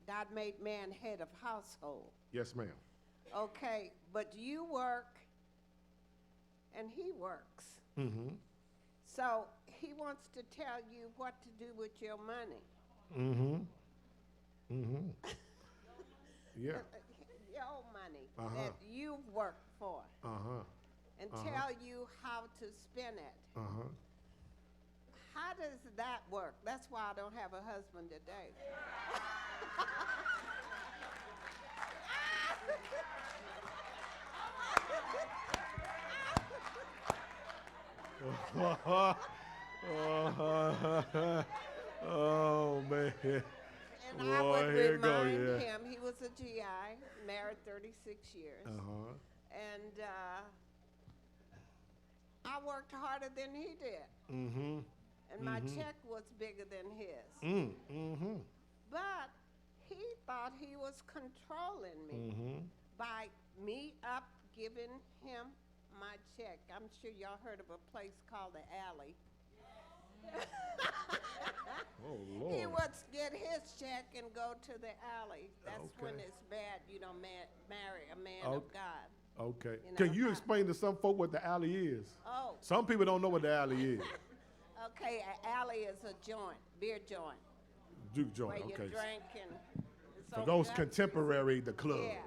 God made man head of household. Yes, ma'am. Okay, but you work and he works. Mm-hmm. So he wants to tell you what to do with your money. Mm-hmm. Mm-hmm. Yeah. Your money Uh-huh. that you've worked for. Uh-huh. And Uh-huh. tell you how to spend it. Uh-huh. How does that work? That's why I don't have a husband today. Oh, man. And Boy, I would here you go, remind yeah. him, he was a GI, married 36 years. Uh-huh. And I worked harder than he did. Mm-hmm. And my check was bigger than his. Mm-hmm. But he thought he was controlling me Mm-hmm. by me up giving him my check. I'm sure y'all heard of a place called the Alley. Oh, He Lord. would get his check and go to the alley. That's when Okay. it's bad you don't marry a man of God. Okay. You know, Can you explain to some folk what the alley is? Oh, Some people don't know what the alley is. okay, an alley is a joint, beer joint, Juke joint, where you okay. drink and it's For so those good. contemporary, the club. Yeah.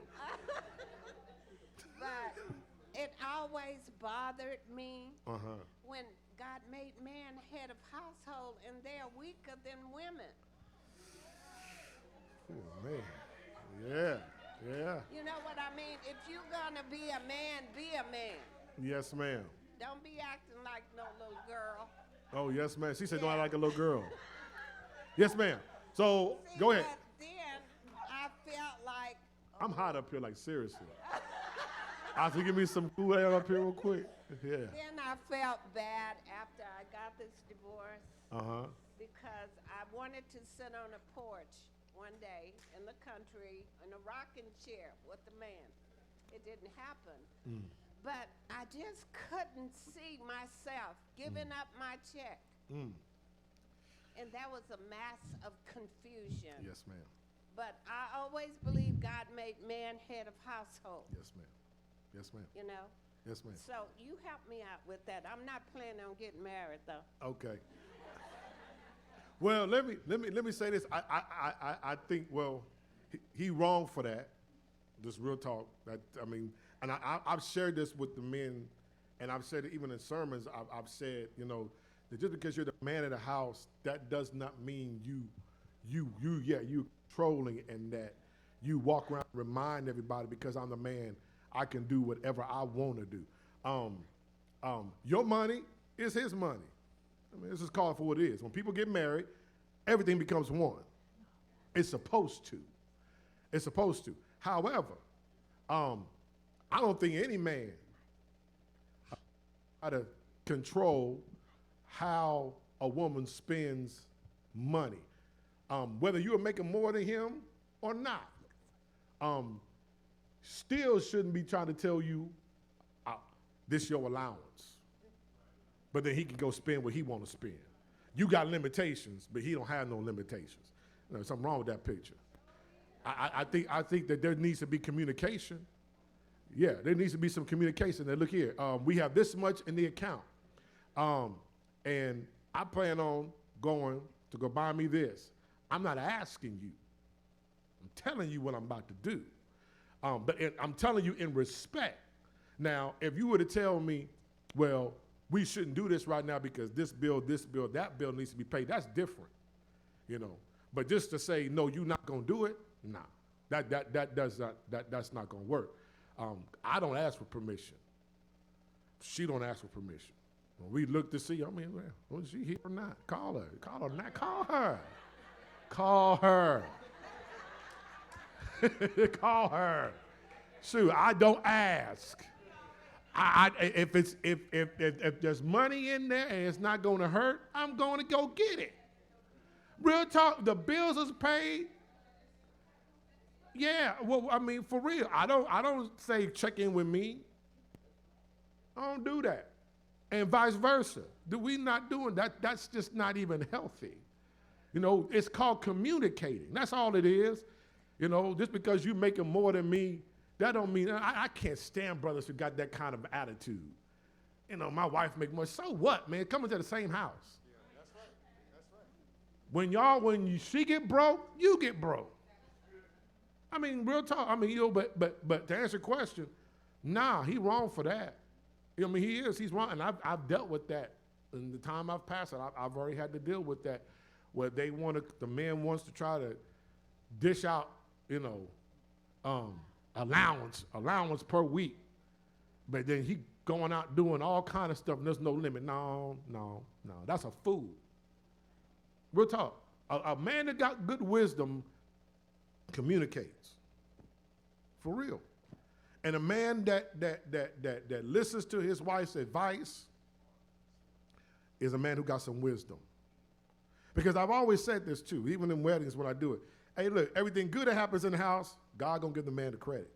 But it always bothered me Uh-huh. when God made man head of household and they're weaker than women. Oh, man. Yeah. You know what I mean? If you're gonna be a man. Yes, ma'am. Don't be acting like no little girl. Oh, yes, ma'am. She said, "Don't act Yeah. like a little girl." Yes, ma'am. So, See, go ahead. But then I felt like I'm hot up here, like, seriously. I have to give me some cool air up here real quick. Yeah. then I felt bad after I got this divorce Uh-huh. because I wanted to sit on a porch one day in the country in a rocking chair with a man. It didn't happen. But I just couldn't see myself giving up my check. Mm. And that was a mass of confusion. Yes, ma'am. But I always believe God made man head of household, Yes, ma'am. Yes, ma'am. you know? Yes, ma'am. So you help me out with that. I'm not planning on getting married though. Okay. Well, let me say this. I think he wrong for that. Just real talk. And I've shared this with the men, and I've said it even in sermons. I've said, that just because you're the man of the house, that does not mean you trolling, and that you walk around and remind everybody because I'm the man, I can do whatever I want to do. Your money is his money. This is called for what it is. When people get married, everything becomes one. It's supposed to. It's supposed to. However, I don't think any man how to control how a woman spends money, whether you are making more than him or not. Still shouldn't be trying to tell you this your allowance, but then he can go spend what he want to spend. You got limitations, but he don't have no limitations. There's something wrong with that picture. I think that there needs to be communication. Yeah, there needs to be some communication. That look here, we have this much in the account, and I plan on going to go buy me this. I'm not asking you. I'm telling you what I'm about to do. I'm telling you in respect. Now, if you were to tell me, well, we shouldn't do this right now because this bill, that bill needs to be paid, that's different, you know. But just to say, no, you're not going to do it, nah, that's not going to work. I don't ask for permission. She don't ask for permission. When we look to see, I mean, well, is she here or not? Call her not, call her. Call her. Call her. Shoot, I don't ask. If there's money in there and it's not going to hurt, I'm going to go get it. Real talk, the bills is paid. Yeah, well, I mean, for real, I don't say check in with me. I don't do that, and vice versa. We not doing that. That's just not even healthy. You know, it's called communicating. That's all it is. You know, just because you're making more than me, that don't mean, I can't stand brothers who got that kind of attitude. You know, my wife make more. So what, man? Coming to the same house. Yeah, that's right. That's right. When she get broke, you get broke. I mean, real talk. I mean, you know, but to answer your question, nah, he wrong for that. You know, I mean, he is. He's wrong, and I've dealt with that in the time I've passed it. I've already had to deal with that, where the man wants to try to dish out, you know, allowance per week, but then he going out doing all kind of stuff and there's no limit. No, that's a fool. Real talk. A man that got good wisdom communicates, for real. And a man that listens to his wife's advice is a man who got some wisdom. Because I've always said this too, even in weddings when I do it. Hey, look, everything good that happens in the house, God gonna give the man the credit.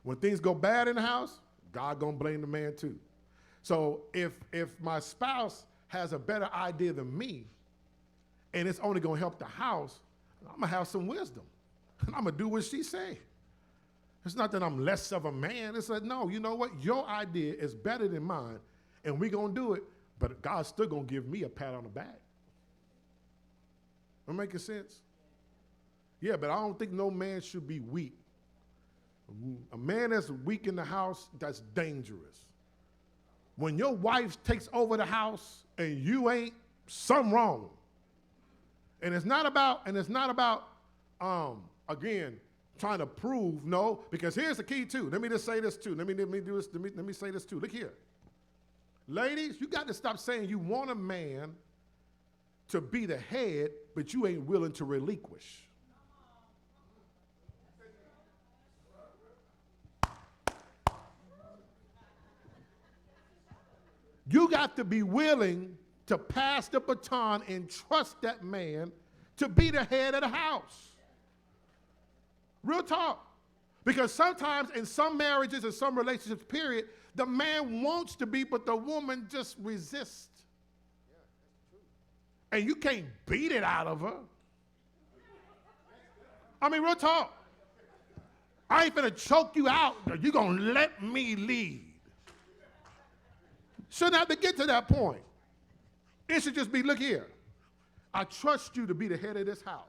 When things go bad in the house, God gonna blame the man too. So if my spouse has a better idea than me, and it's only gonna help the house, I'm gonna have some wisdom. And I'm gonna do what she say. It's not that I'm less of a man. It's like, no, you know what? Your idea is better than mine, and we gonna do it, but God's still gonna give me a pat on the back. Am I making sense? Yeah, but I don't think no man should be weak. A man that's weak in the house, that's dangerous. When your wife takes over the house and you ain't, something wrong. And it's not about, again, trying to prove, no, because here's the key too. Let me just say this too. Let me say this too. Look here. Ladies, you got to stop saying you want a man to be the head, but you ain't willing to relinquish. You got to be willing to pass the baton and trust that man to be the head of the house. Real talk. Because sometimes in some marriages and some relationships, period, the man wants to be, but the woman just resists. And you can't beat it out of her. I mean, real talk. I ain't finna choke you out. You're gonna let me lead. Shouldn't have to get to that point. It should just be, look here. I trust you to be the head of this house.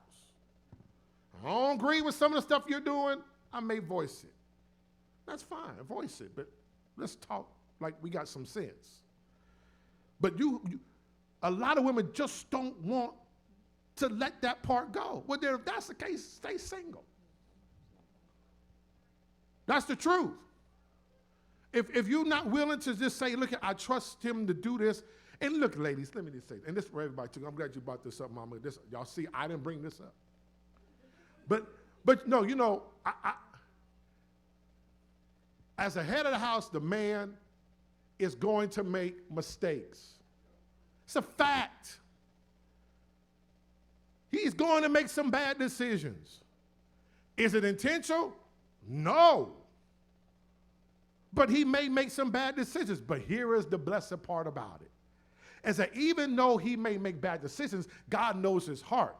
I don't agree with some of the stuff you're doing. I may voice it. That's fine, voice it, but let's talk like we got some sense. But a lot of women just don't want to let that part go. Well, then if that's the case, stay single. That's the truth. If you're not willing to just say, look, I trust him to do this. And look, ladies, let me just say, and this is for everybody too. I'm glad you brought this up, Mama. Y'all see, I didn't bring this up. But no, you know, as a head of the house, the man is going to make mistakes. It's a fact. He's going to make some bad decisions. Is it intentional? No. But he may make some bad decisions. But here is the blessed part about it. Is that even though he may make bad decisions, God knows his heart.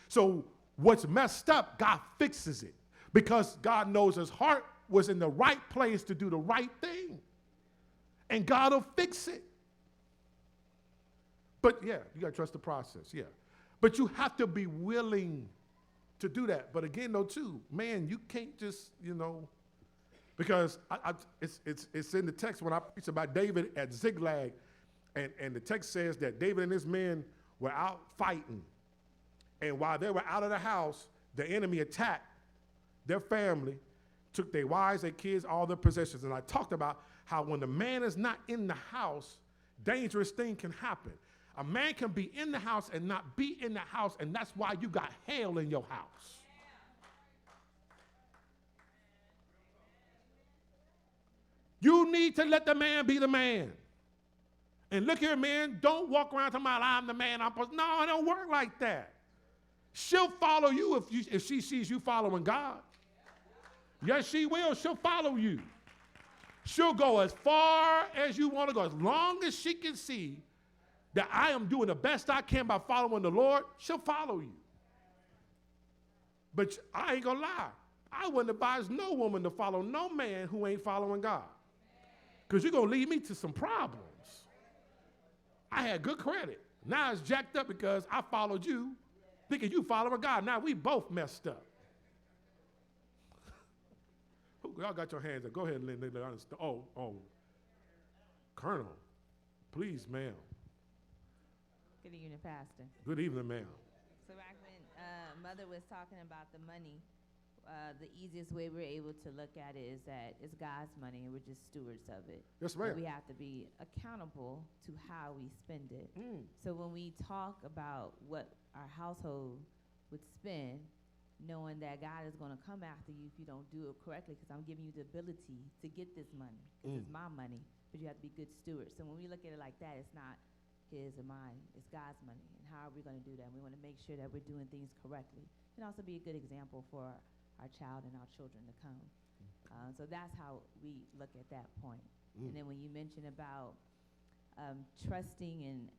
So what's messed up, God fixes it. Because God knows his heart was in the right place to do the right thing. And God will fix it. But yeah, you got to trust the process, yeah. But you have to be willing to do that. But again, though, too, man, you can't just, because it's in the text when I preach about David at Ziklag, and the text says that David and his men were out fighting. And while they were out of the house, the enemy attacked their family, took their wives, their kids, all their possessions. And I talked about how when the man is not in the house, dangerous thing can happen. A man can be in the house and not be in the house, and that's why you got hell in your house. You need to let the man be the man. And look here, man, don't walk around talking about I'm the man. No, it don't work like that. She'll follow you if she sees you following God. Yes, she will. She'll follow you. She'll go as far as you want to go. As long as she can see that I am doing the best I can by following the Lord, she'll follow you. But I ain't going to lie. I wouldn't advise no woman to follow no man who ain't following God. Because you're going to lead me to some problems. I had good credit. Now it's jacked up because I followed you, thinking you following God. Now we both messed up. Y'all got your hands up. Go ahead, Lynn. Oh. Colonel, please, ma'am. Good evening, Pastor. Good evening, ma'am. So back when Mother was talking about the money, the easiest way we're able to look at it is that it's God's money and we're just stewards of it. Yes, ma'am. But we have to be accountable to how we spend it. So when we talk about what our household would spend, knowing that God is going to come after you if you don't do it correctly, because I'm giving you the ability to get this money, because it's my money, but you have to be good stewards. So when we look at it like that, it's not his or mine, it's God's money. And how are we going to do that? We want to make sure that we're doing things correctly and also be a good example for our child and our children to come. So that's how we look at that point. And then when you mention about trusting and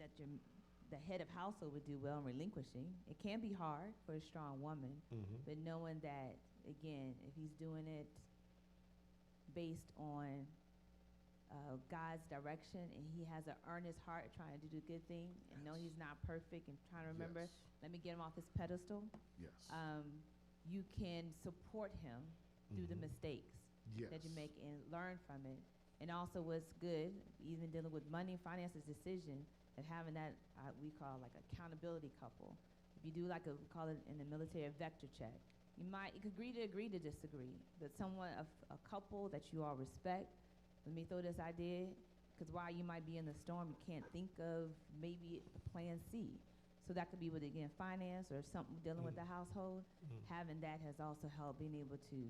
that the head of household would do well in relinquishing, it can be hard for a strong woman, but knowing that, again, if he's doing it based on God's direction and he has an earnest heart trying to do a good thing and know he's not perfect and trying to remember, let me get him off his pedestal. Yes. You can support him through the mistakes that you make and learn from it. And also what's good, even dealing with money, finances, decision, and having that we call like accountability couple. If you do like we call it in the military a vector check, you could agree to disagree, but a couple that you all respect. Let me throw this idea, because while you might be in the storm, you can't think of maybe a plan C. So that could be with, again, finance or something dealing with the household. Having that has also helped being able to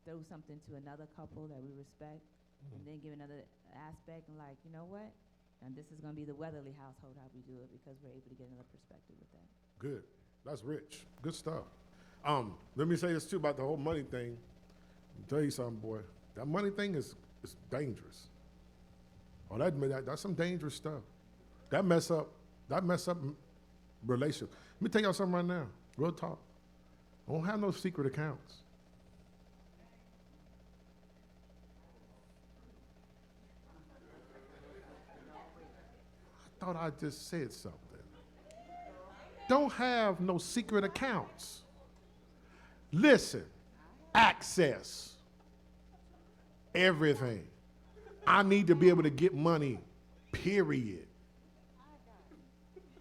throw something to another couple that we respect, and then give another aspect and like, you know what? And this is going to be the Weatherly household, how we do it, because we're able to get another perspective with that. Good. That's rich. Good stuff. Let me say this, too, about the whole money thing. I'll tell you something, boy. That money thing is dangerous. Oh, that's some dangerous stuff. That mess up relationships. Let me tell y'all something right now. Real talk. I don't have no secret accounts. I thought I just said something. Don't have no secret accounts. Listen, access everything. I need to be able to get money, period.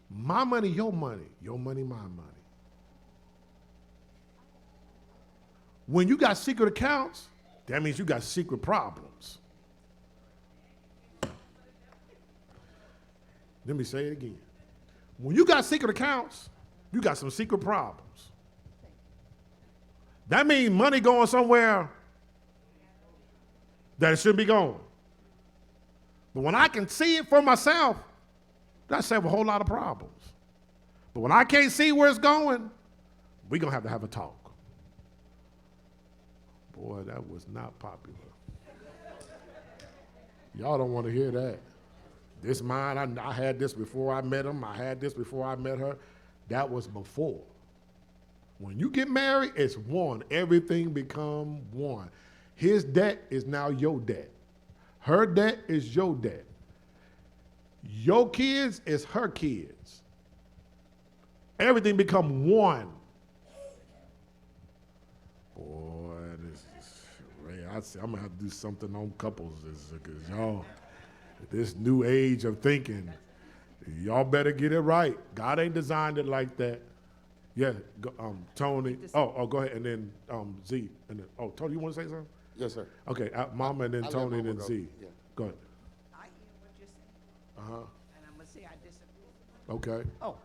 My money, your money, my money. When you got secret accounts, that means you got secret problems. Let me say it again. When you got secret accounts, you got some secret problems. That means money going somewhere that it shouldn't be going. But when I can see it for myself, that solves a whole lot of problems. But when I can't see where it's going, we're going to have a talk. Boy, that was not popular. Y'all don't want to hear that. This mine, I had this before I met him. I had this before I met her. That was before. When you get married, it's one. Everything become one. His debt is now your debt. Her debt is your debt. Your kids is her kids. Everything become one. I said, I'm gonna have to do something on couples, because y'all, this new age of thinking, y'all better get it right. God ain't designed it like that. Yeah, Tony. Oh, go ahead, and then Z, and then Tony, you want to say something? Yes, sir. Okay, Mama, and then I'll let Tony, and Mama then go. Z. Yeah. Go ahead. I hear what you're saying, Uh huh. and I'm gonna say I disagree. Okay. Oh,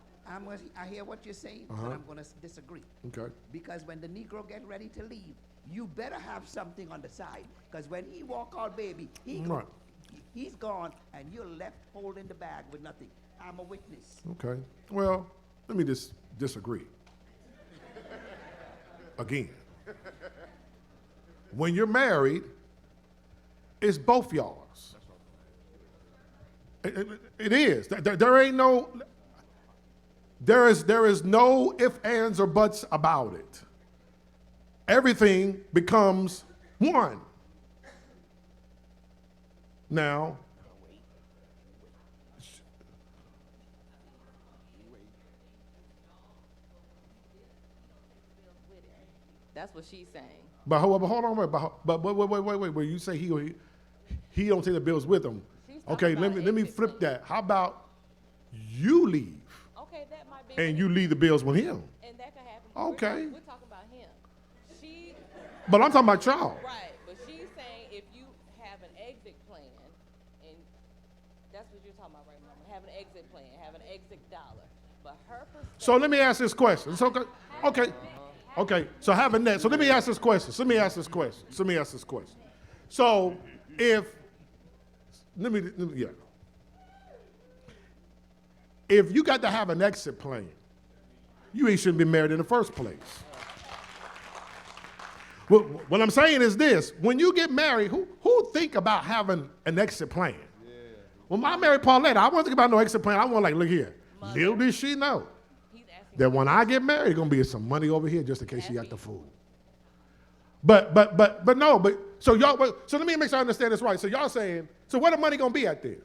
I hear what you're saying, Uh-huh. but I'm gonna disagree. Okay. Because when the Negro get ready to leave, you better have something on the side. Because when he walk out, baby, Right. he's gone, and you're left holding the bag with nothing. I'm a witness. Okay. Well, let me just disagree. Again. When you're married, it's both y'all's. It is. There ain't no. There is no ifs, ands, or buts about it. Everything becomes one. Now, That's what she's saying. but hold on, wait. When you say he don't take the bills with him, She's talking okay, about let me exit flip plan. that. How about you leave Okay, that might be. and you leave the bills with him? And that could happen. Okay. We're talking about him. She, But I'm talking about y'all. right, but she's saying if you have an exit plan, and that's what you're talking about, right, Mama? Have an exit plan, have an exit dollar. But her perspective. So let me ask this question. So, okay. So having that. So let me ask this question. So if if you got to have an exit plan, you ain't shouldn't be married in the first place. What I'm saying is this: when you get married, who think about having an exit plan? When I married Paulette, I wasn't thinking about no exit plan. I want look here. Little did she know that when I get married, there's gonna be some money over here just in case she got the food. But so let me make sure I understand this right. So y'all saying, so where the money gonna be at then?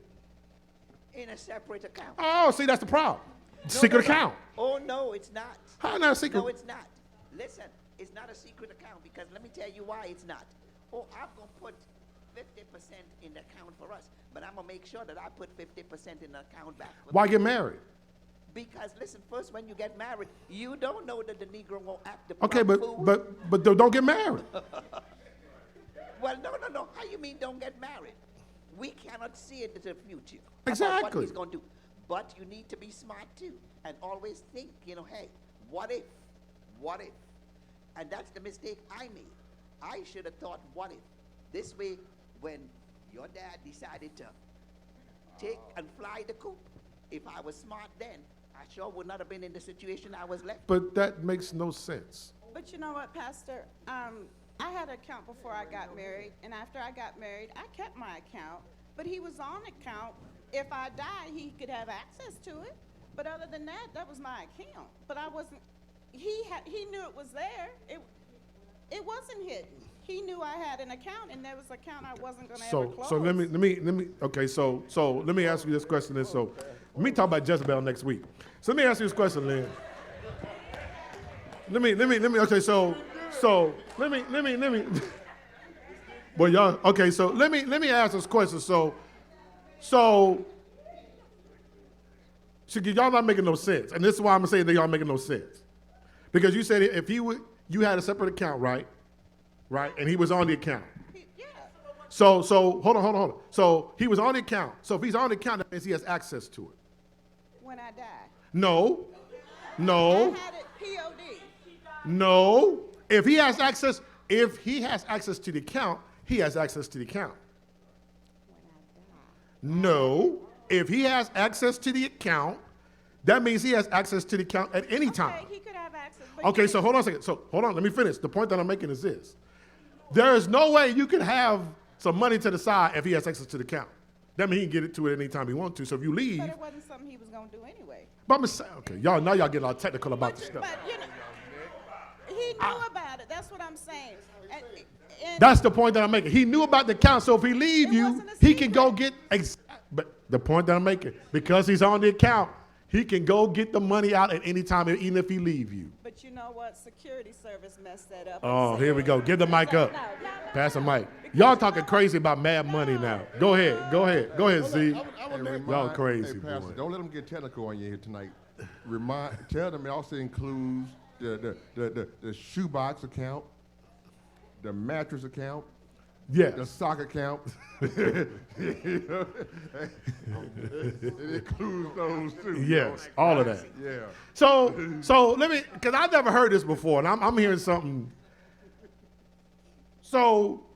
In a separate account. Oh, see, that's the problem. Secret account. Oh, no, it's not. How not a secret? No, it's not. Listen, it's not a secret account because let me tell you why it's not. Oh, I'm going to put 50% in the account for us, but I'm going to make sure that I put 50% in the account back. Why get married? Because listen, first when you get married, you don't know that the Negro won't act the Okay, fool. but don't get married. Well, no. How you mean don't get married? We cannot see into the future. About Exactly. what he's going to do. But you need to be smart too and always think, hey, what if? What if? And that's the mistake I made. I should have thought, what if? This way, when your dad decided to take and fly the coop, if I was smart then, I sure would not have been in the situation I was left. But that makes no sense. But you know what, Pastor? I had an account before I got married, and after I got married, I kept my account. But he was on account. If I died, he could have access to it. But other than that, that was my account. But I wasn't. He knew it was there. It wasn't hidden. He knew I had an account, and there was an account I wasn't going to ever close. So let me. Okay, so let me ask you this question. Then, so let me talk about Jezebel next week. So let me ask you this question, Lynn. Let me. Okay, so let me. Well, y'all. Okay, so let me ask this question. So y'all not making no sense, and this is why I'm saying that y'all making no sense, because you said if you had a separate account, right, and he was on the account. Yeah. So hold on. So he was on the account. So if he's on the account, that means he has access to it. When I died. No. I had it POD. No. If he has access to the account, he has access to the account. No. If he has access to the account, that means he has access to the account at any time. Okay, he could have access. But Okay, so hold on a second. So hold on, let me finish. The point that I'm making is this. There is no way you can have some money to the side if he has access to the account. That means he can get it to it anytime he wants to. So if you leave. But it wasn't something he was going to do anyway. But I'm saying, okay, y'all getting all technical about this stuff. But, he knew about it. That's what I'm saying. And That's the point that I'm making. He knew about the account, so if he leave It you, wasn't a he can go get. But the point that I'm making, because he's on the account, he can go get the money out at any time, even if he leave you. But But you know what? Security service messed that up. Oh, and here we go. Give the mic up. Pass the mic. Y'all talking crazy about mad money now. Go ahead, Z. Y'all crazy, Hey, Pastor, boy. don't let them get technical on you here tonight. Tell them it also includes the shoebox account, the mattress account, Yes. the sock account. It includes those too. Yes, all of that. Yeah. So let me, because I've never heard this before, and I'm hearing something. So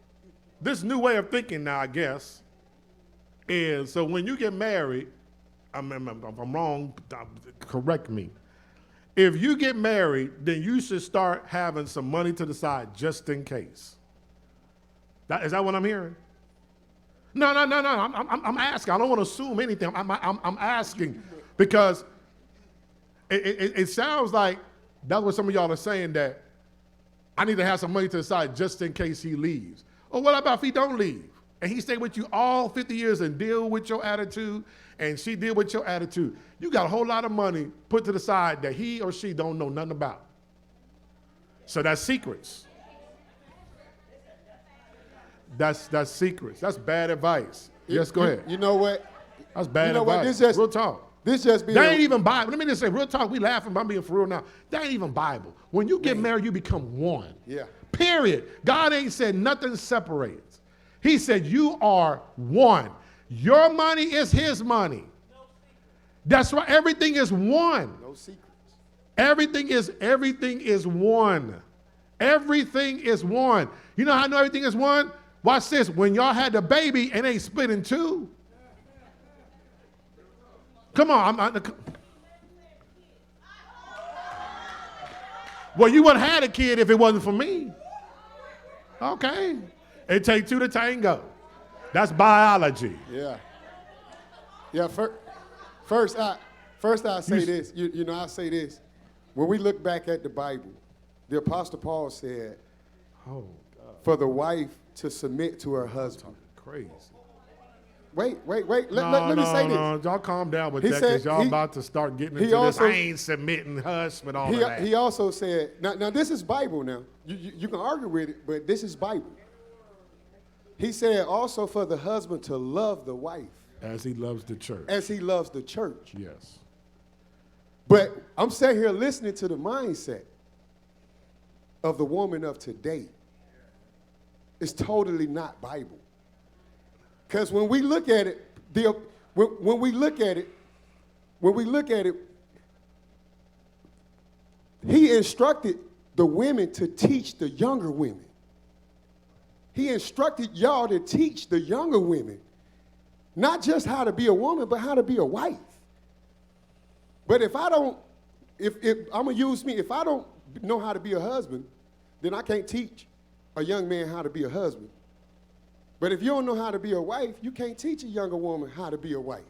this new way of thinking now, I guess, is so when you get married, if I'm wrong, correct me. If you get married, then you should start having some money to the side just in case. Is that what I'm hearing? No. I'm asking. I don't want to assume anything. I'm asking because it sounds like that's what some of y'all are saying, that I need to have some money to the side just in case he leaves. Or what about if he don't leave and he stay with you all 50 years and deal with your attitude and she deal with your attitude? You got a whole lot of money put to the side that he or she don't know nothing about. So that's secrets. That's secrets. That's bad advice. Yes, go ahead. You know what? That's bad You know advice. what? This just- real talk. This just be That ain't even Bible. Let me just say, real talk, we laughing, but I'm being for real now. That ain't even Bible. When you get married, you become one. Yeah. Period. God ain't said nothing separates. He said you are one. Your money is his money. That's why everything is one. No secrets. Everything is one. Everything is one. You know how I know everything is one? Watch this. When y'all had the baby, it ain't split in two. Come on. Well, you wouldn't have had a kid if it wasn't for me. Okay. It takes two to tango. That's biology. Yeah. Yeah. First I say this. You know, I say this. When we look back at the Bible, the Apostle Paul said, Oh, for the wife to submit to her husband. crazy. Wait. Let me say this. No, y'all calm down with He that because said y'all he- about to start getting he into also- this. I ain't submitting, hush, but all of that. He also said, now this is Bible now. You can argue with it, but this is Bible. He said also for the husband to love the wife As he loves the church. as he loves the church. Yes. But I'm sitting here listening to the mindset of the woman of today. It's totally not Bible. Because when we look at it, when we look at it, he instructed the women to teach the younger women. He instructed y'all to teach the younger women, not just how to be a woman, but how to be a wife. But if I don't know how to be a husband, then I can't teach a young man how to be a husband. But if you don't know how to be a wife, you can't teach a younger woman how to be a wife.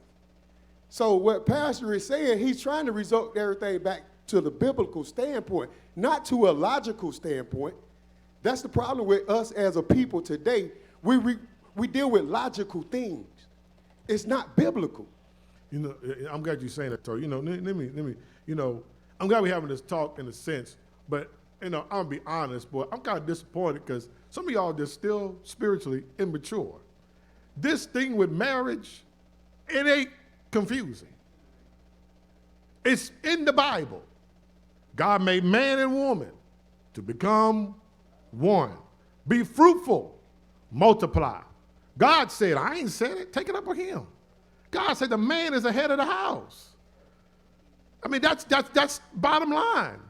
So what Pastor is saying, he's trying to result everything back to the biblical standpoint, not to a logical standpoint. That's the problem with us as a people today. We deal with logical things. It's not biblical. You know, I'm glad you're saying that, Tori. You know, let me, you know, I'm glad we're having this talk in a sense, but, you know, I'm gonna be honest, boy, I'm kind of disappointed because some of y'all are just still spiritually immature. This thing with marriage, it ain't confusing. It's in the Bible. God made man and woman to become one. Be fruitful, multiply. God said, I ain't said it, take it up with him. God said the man is the head of the house. I mean, that's bottom line.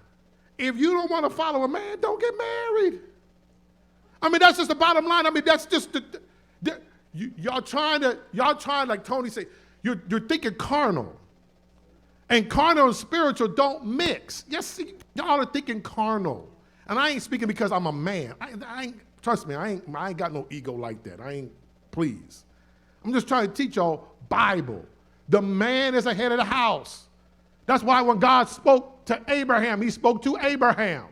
If you don't want to follow a man, don't get married. I mean, that's just the bottom line. I mean, that's just y'all trying, like Tony said, you're thinking carnal. And carnal and spiritual don't mix. Yes, see, y'all are thinking carnal. And I ain't speaking because I'm a man. I ain't, trust me, I ain't got no ego like that. Please. I'm just trying to teach y'all Bible. The man is the head of the house. That's why when God spoke to Abraham, he spoke to Abraham.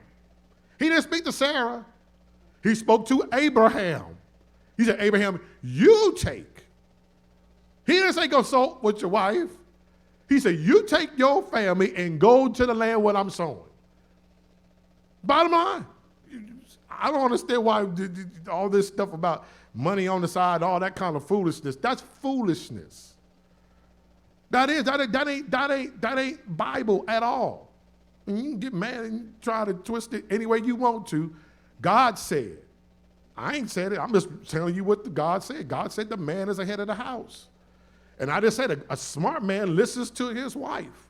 He didn't speak to Sarah. He spoke to Abraham. He said, Abraham, you take. He didn't say go sow with your wife. He said, you take your family and go to the land where I'm sowing. Bottom line. I don't understand why all this stuff about money on the side, all that kind of foolishness. That's foolishness. That ain't Bible at all. And you can get mad and try to twist it any way you want to. God said. I ain't said it. I'm just telling you what God said. God said the man is the head of the house. And I just said a smart man listens to his wife.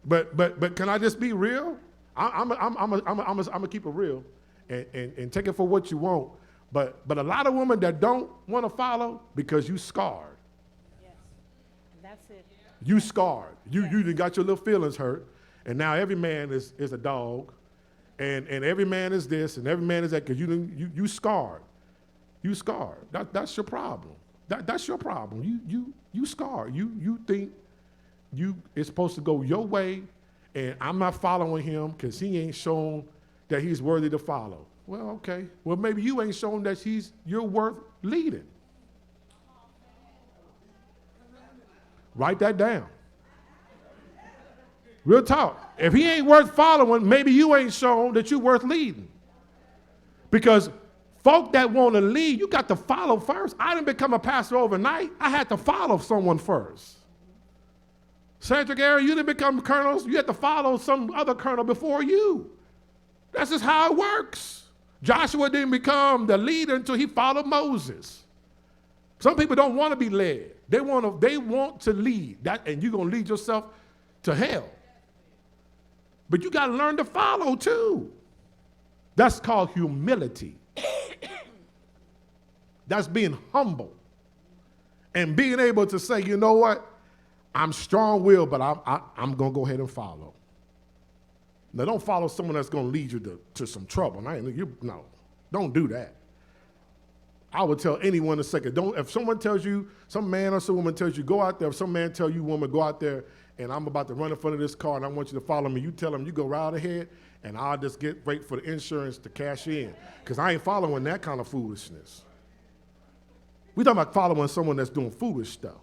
But can I just be real? I'm gonna keep it real and take it for what you want. But a lot of women that don't want to follow because you scarred. Yes, that's it. You scarred. You done got your little feelings hurt, and now every man is a dog, and every man is this and every man is that because you scarred. You scarred. That's your problem. That's your problem. You scarred. You think it's supposed to go your way, and I'm not following him because he ain't shown that he's worthy to follow. Well, okay. Well, maybe you ain't shown that you're worth leading. Write that down. Real talk. If he ain't worth following, maybe you ain't shown that you're worth leading. Because folk that want to lead, you got to follow first. I didn't become a pastor overnight. I had to follow someone first. Sandra Gary, you didn't become colonels. You had to follow some other colonel before you. That's just how it works. Joshua didn't become the leader until he followed Moses. Some people don't want to be led. They want to lead. And you're going to lead yourself to hell. But you got to learn to follow too. That's called humility. That's being humble. And being able to say, you know what? I'm strong-willed, but I'm going to go ahead and follow. Now, don't follow someone that's going to lead you to some trouble. No, don't do that. I would tell anyone in a second, if someone tells you, some man or some woman tells you, go out there, if some man tells you, woman, go out there, and I'm about to run in front of this car, and I want you to follow me, you tell them, you go right ahead, and I'll just wait for the insurance to cash in, because I ain't following that kind of foolishness. We're talking about following someone that's doing foolish stuff.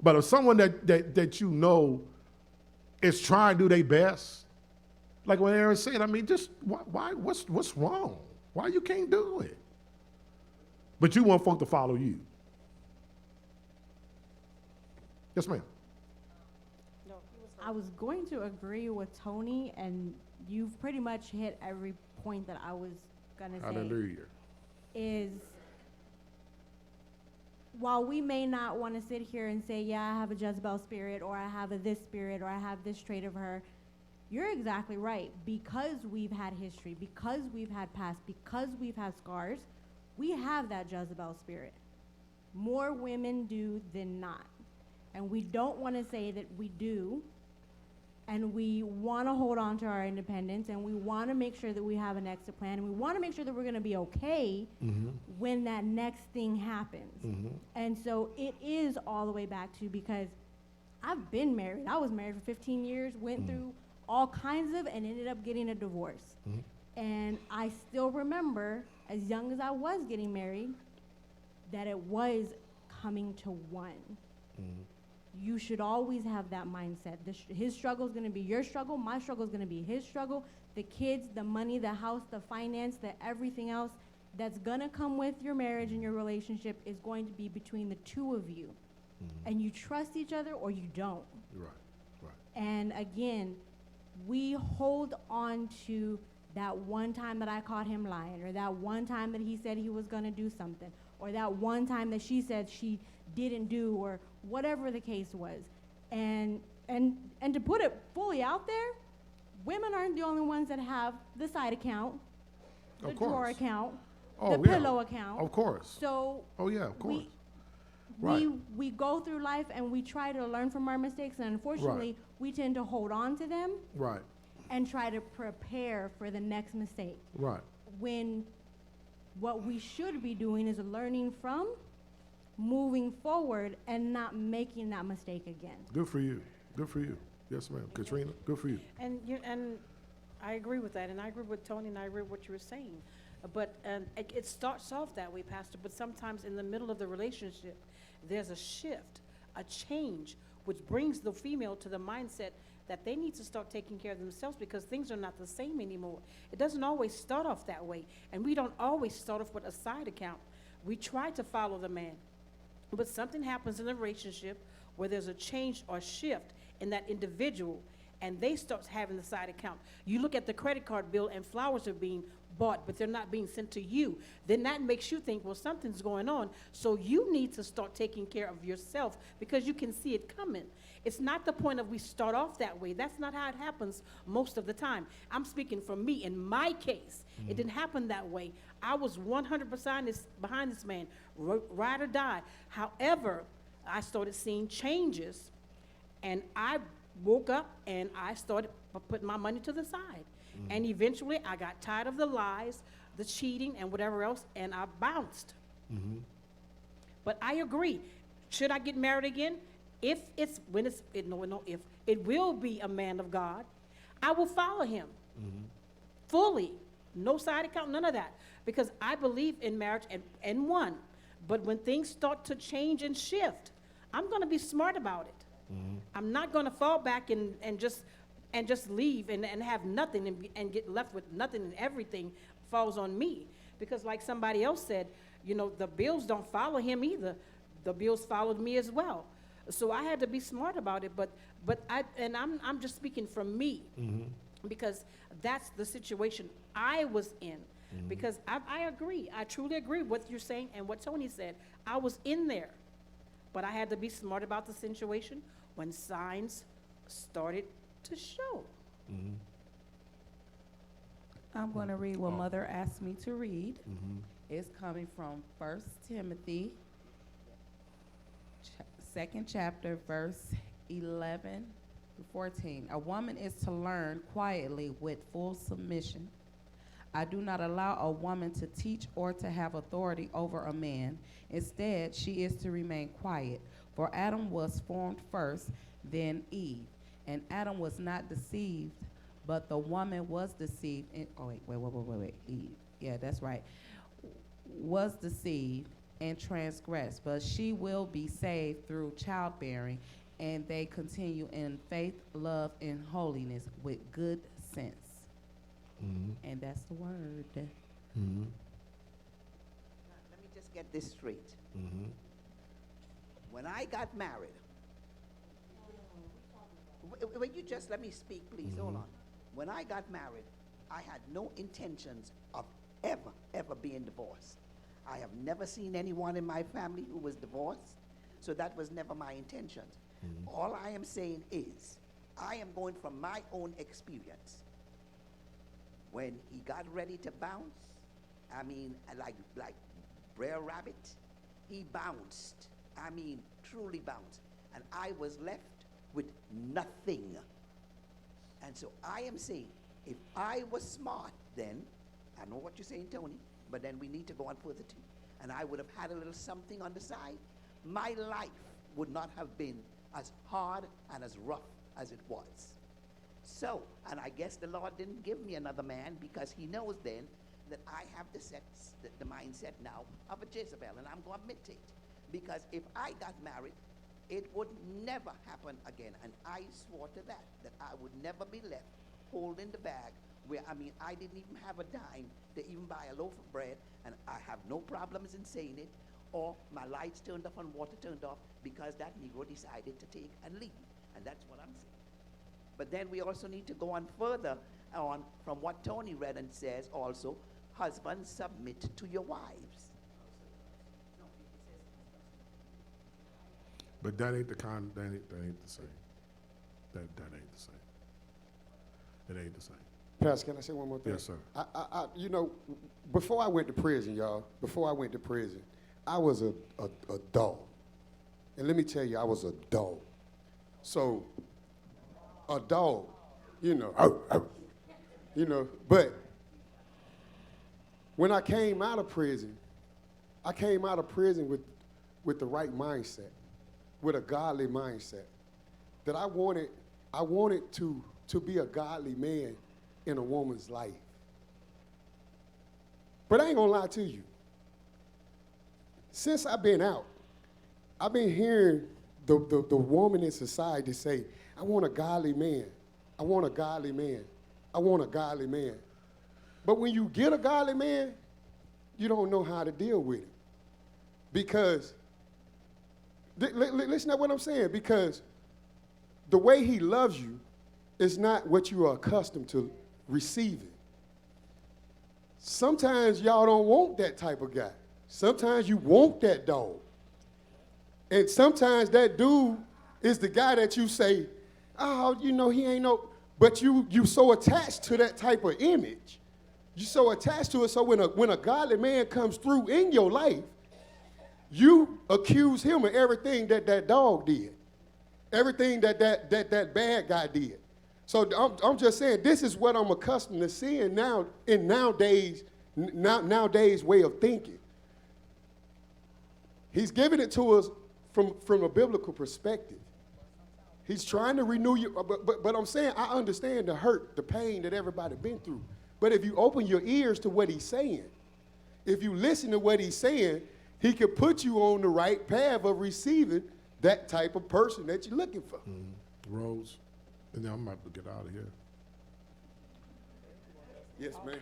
But if someone that you know is trying to do their best, like what Aaron said, I mean, just why? What's wrong? Why you can't do it? But you want folk to follow you. Yes, ma'am. I was going to agree with Tony, and you've pretty much hit every point that I was gonna say. Hallelujah. Is while we may not want to sit here and say, yeah, I have a Jezebel spirit, or I have this spirit, or I have this trait of her, you're exactly right. Because we've had history, because we've had past, because we've had scars, we have that Jezebel spirit. More women do than not. And we don't want to say that we do, and we want to hold on to our independence, and we want to make sure that we have an exit plan, and we want to make sure that we're going to be okay when that next thing happens. And so it is all the way back to, because I've been married. I was married for 15 years, went through all kinds of, and ended up getting a divorce. And I still remember, as young as I was getting married, that it was coming to one. You should always have that mindset. His struggle is going to be your struggle. My struggle is going to be his struggle. The kids, the money, the house, the finance, the everything else that's going to come with your marriage and your relationship is going to be between the two of you. And you trust each other or you don't. Right. And again, we hold on to that one time that I caught him lying, or that one time that he said he was going to do something, or that one time that she said she didn't do, or whatever the case was. And to put it fully out there, women aren't the only ones that have the side account, the drawer account, the pillow account. Of course. So of course. We go through life and we try to learn from our mistakes, and unfortunately we tend to hold on to them and try to prepare for the next mistake. When what we should be doing is learning from, moving forward, and not making that mistake again. Good for you. Good for you. Yes, ma'am. Katrina, good for you. And I agree with that, and I agree with Tony, and I agree with what you were saying. But it starts off that way, Pastor, but sometimes in the middle of the relationship, there's a shift, a change, which brings the female to the mindset that they need to start taking care of themselves because things are not the same anymore. It doesn't always start off that way, and we don't always start off with a side account. We try to follow the man, but something happens in a relationship where there's a change or shift in that individual, and they start having the side account. You look at the credit card bill and flowers are being bought, but they're not being sent to you. Then that makes you think, well, something's going on. So you need to start taking care of yourself because you can see it coming. It's not the point of we start off that way. That's not how it happens most of the time. I'm speaking for me. In my case, it didn't happen that way. I was 100% behind this man, ride or die. However, I started seeing changes, and I woke up and I started putting my money to the side. And eventually I got tired of the lies, the cheating, and whatever else, and I bounced. But I agree. Should I get married again? If it's, when it's, if it will be a man of God, I will follow him fully. No side account, none of that. Because I believe in marriage and one. But when things start to change and shift, I'm going to be smart about it. I'm not going to fall back and just leave and have nothing and get left with nothing, and everything falls on me. Because like somebody else said, the bills don't follow him either. The bills followed me as well. So I had to be smart about it. But I'm just speaking from me, because that's the situation I was in. Because I agree. I truly agree with what you're saying and what Tony said. I was in there. But I had to be smart about the situation when signs started to show. I'm going to read what Mother asked me to read. It's coming from 1 Timothy, 2nd chapter, verse 11 to 14. A woman is to learn quietly with full submission. I do not allow a woman to teach or to have authority over a man. Instead, she is to remain quiet. For Adam was formed first, then Eve. And Adam was not deceived, but the woman was deceived. Wait. Eve. Yeah, that's right. Was deceived and transgressed, but she will be saved through childbearing, and they continue in faith, love, and holiness with good sense. And that's the word. Let me just get this straight. When I got married, will you just let me speak, please? Hold on. When I got married, I had no intentions of ever being divorced. I have never seen anyone in my family who was divorced, so that was never my intentions. All I am saying is, I am going from my own experience. When he got ready to bounce, I mean, like Brer Rabbit, he bounced. I mean, truly bounced. And I was left with nothing. And so I am saying, if I was smart then, I know what you're saying, Tony, but then we need to go on further too. And I would have had a little something on the side, my life would not have been as hard and as rough as it was. So, and I guess the Lord didn't give me another man because he knows then that I have the mindset now of a Jezebel, and I'm going to admit it. Because if I got married, it would never happen again. And I swore to that I would never be left holding the bag where, I didn't even have a dime to even buy a loaf of bread, and I have no problems in saying it, or my lights turned off and water turned off because that Negro decided to take and leave. And that's what I'm saying. But then we also need to go on further on from what Tony read and says also, husbands, submit to your wives. But that ain't the that ain't the same. That ain't the same. It ain't the same. Pastor, can I say one more thing? Yes, sir. I before I went to prison, y'all, I was a dog. And let me tell you, I was a dog. So, a dog, but when I came out of prison with the right mindset, with a godly mindset, that I wanted to be a godly man in a woman's life. But I ain't gonna lie to you. Since I've been out, I've been hearing the woman in society say, I want a godly man. I want a godly man. I want a godly man. But when you get a godly man, you don't know how to deal with him. Because, listen to what I'm saying, because the way he loves you is not what you are accustomed to receiving. Sometimes y'all don't want that type of guy. Sometimes you want that dog. And sometimes that dude is the guy that you say, oh, you know, he ain't no, but you so attached to that type of image. You're so attached to it, so when a godly man comes through in your life, you accuse him of everything that dog did, everything that bad guy did. So I'm just saying, this is what I'm accustomed to seeing now in nowadays way of thinking. He's giving it to us from a biblical perspective. He's trying to renew you, but I'm saying I understand the hurt, the pain that everybody been through. But if you open your ears to what he's saying, if you listen to what he's saying, he could put you on the right path of receiving that type of person that you're looking for. Rose, and then I'm about to get out of here. Yes, ma'am.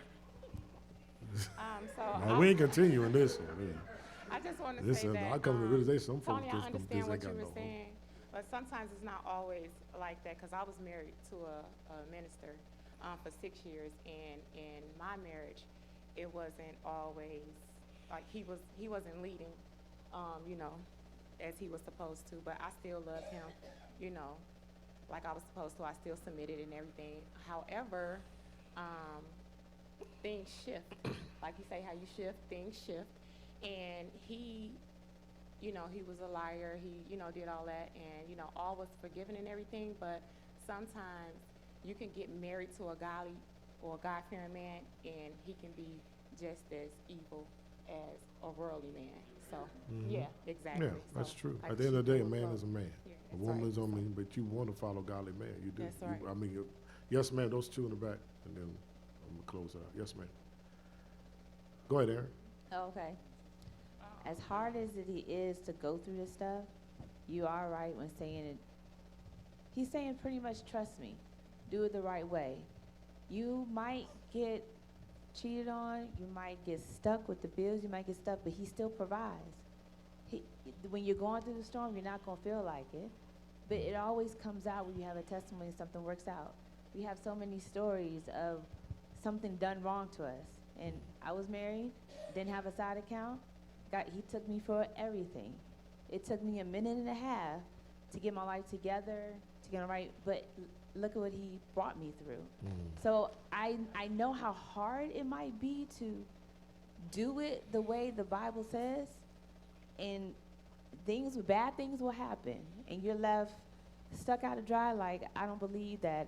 No, we ain't continuing this one. I just want to say Listen, that, I come to realization, some folks Tony, I just understand ain't what got you no were saying, but sometimes it's not always like that, because I was married to a minister for 6 years, and in my marriage, it wasn't always, like he wasn't leading, you know, as he was supposed to, but I still loved him, you know, like I was supposed to. I still submitted and everything. However, things shift. Like you say, how you shift, things shift. And he, you know, he was a liar. He, you know, did all that, and, you know, all was forgiven and everything. But sometimes you can get married to a godly or a God-fearing man, and he can be just as evil as a worldly man. So, yeah, exactly. Yeah, that's So, true. like At the end of the day, a she man was is a man. Yeah, A that's woman right. is on me, but you want to follow godly man. You do. That's right. I mean, yes, ma'am. Those two in the back, and then I'm gonna close out. Yes, ma'am. Go ahead, Aaron. Oh, okay. As hard as it is to go through this stuff, you are right when saying it. He's saying pretty much, trust me, do it the right way. You might get cheated on, you might get stuck with the bills, you might get stuck, but he still provides. When you're going through the storm, you're not going to feel like it, but it always comes out when you have a testimony and something works out. We have so many stories of something done wrong to us. And I was married, didn't have a side account. He took me for everything. It took me a minute and a half to get my life together, to get it right, but look at what he brought me through. So I know how hard it might be to do it the way the Bible says, and bad things will happen, and you're left stuck out to dry like, I don't believe that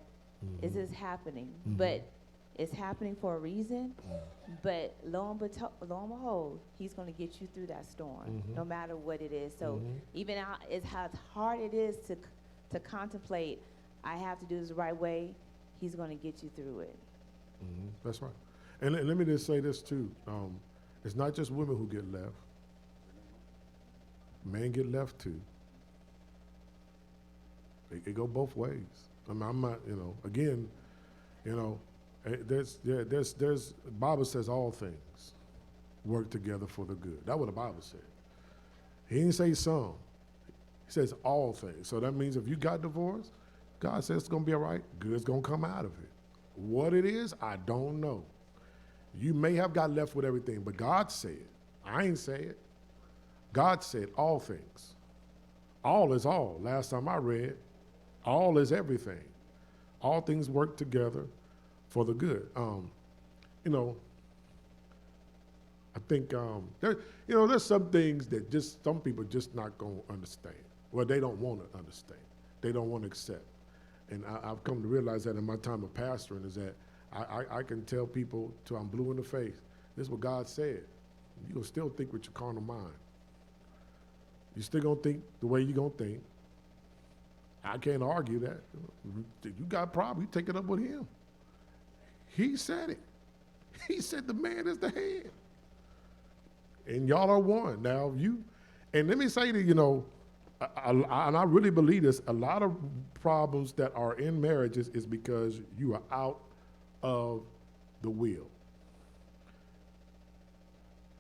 is this happening. But it's happening for a reason, but lo and behold, he's going to get you through that storm, no matter what it is. So even as hard it is to contemplate, I have to do this the right way, he's going to get you through it. That's right. And let me just say this too. It's not just women who get left. Men get left too. It go both ways. I mean, I'm not, again, there's Bible says all things work together for the good. That's what the Bible said. He didn't say some. He says all things. So that means if you got divorced, God says it's going to be all right. Good's going to come out of it. What it is, I don't know. You may have got left with everything, but God said, I ain't say it. God said all things. All is all. Last time I read, all is everything. All things work together for the good. I think there's some things that just some people just not gonna understand. Well, they don't want to understand. They don't want to accept. And I've come to realize that in my time of pastoring is that I can tell people till I'm blue in the face, this is what God said. You're gonna still think with your carnal mind. You're still gonna think the way you're gonna think. I can't argue that. You got a problem, you take it up with him. He said it. He said the man is the head. And y'all are one. Now and let me say that, And I really believe this, a lot of problems that are in marriages is because you are out of the will.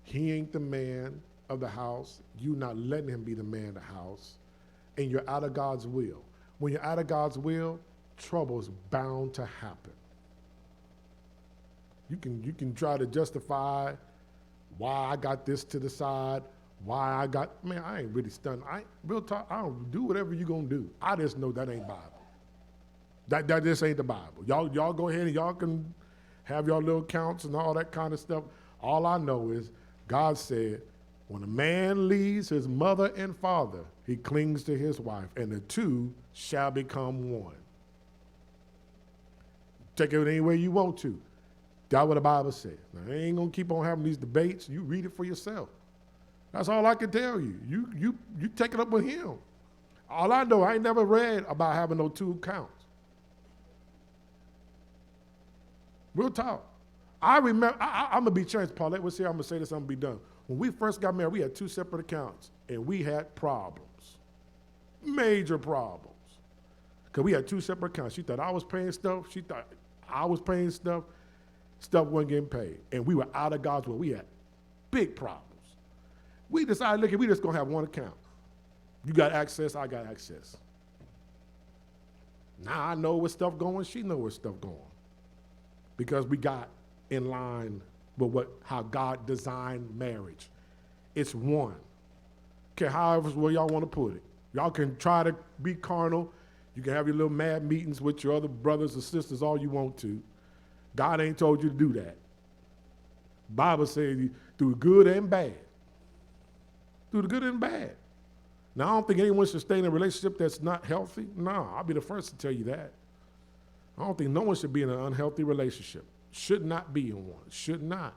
He ain't the man of the house. You not letting him be the man of the house. And you're out of God's will. When you're out of God's will, trouble is bound to happen. You can try to justify why I got this to the side, why I got, man, I ain't really stunned. Real talk, I don't do whatever you gonna do. I just know that ain't Bible. That just ain't the Bible. Y'all go ahead and y'all can have your little counts and all that kind of stuff. All I know is God said, when a man leaves his mother and father, he clings to his wife, and the two shall become one. Take it any way you want to. That's what the Bible says. Now, I ain't gonna keep on having these debates. You read it for yourself. That's all I can tell you. You take it up with him. All I know, I ain't never read about having no two counts. Real talk. I remember, I'm gonna be changed, Paulette. We'll see, I'm gonna say this, I'm gonna be done. When we first got married, we had two separate accounts, and we had problems, major problems. Because we had two separate accounts. She thought I was paying stuff, she thought I was paying stuff wasn't getting paid. And we were out of God's will. We had big problems. We decided, look, we just gonna have one account. You got access, I got access. Now I know where stuff going, she know where stuff going. Because we got in line with how God designed marriage. It's one. Okay, however where y'all want to put it. Y'all can try to be carnal. You can have your little mad meetings with your other brothers and sisters all you want to. God ain't told you to do that. Bible says through good and bad. Through the good and bad. Now, I don't think anyone should stay in a relationship that's not healthy. No, I'll be the first to tell you that. I don't think no one should be in an unhealthy relationship. Should not be in one. Should not.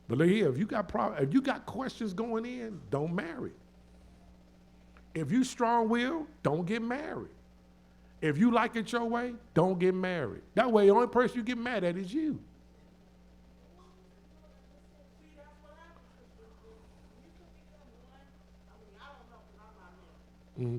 But look here, if you got questions going in, don't marry. If you strong-willed, don't get married. If you like it your way, don't get married. That way, the only person you get mad at is you. Mm-hmm.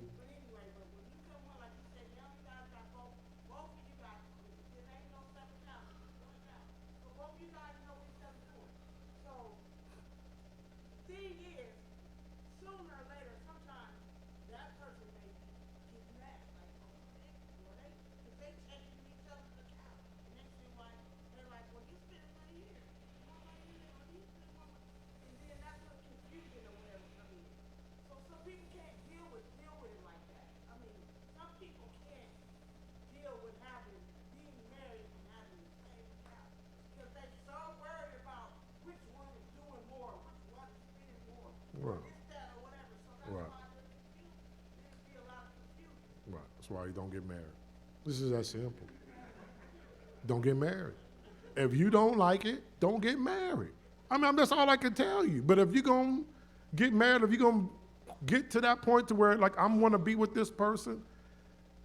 Right. That's why you don't get married. This is that simple. Don't get married. If you don't like it, don't get married. I mean, that's all I can tell you. But if you're going to get married, if you're going to get to that point to where, like, I'm going to be with this person,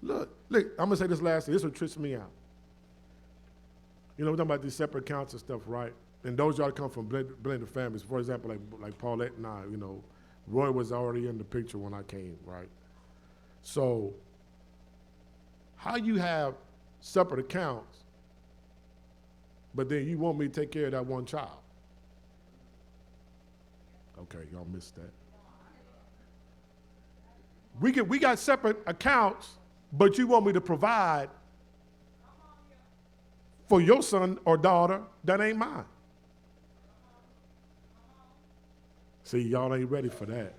look, I'm going to say this last thing. This will trick me out. You know, we're talking about these separate accounts and stuff, right? And those y'all come from blended families. For example, like Paulette and I, you know, Roy was already in the picture when I came, right? So how you have separate accounts, but then you want me to take care of that one child? Okay, y'all missed that. We got separate accounts, but you want me to provide for your son or daughter that ain't mine. See, y'all ain't ready for that.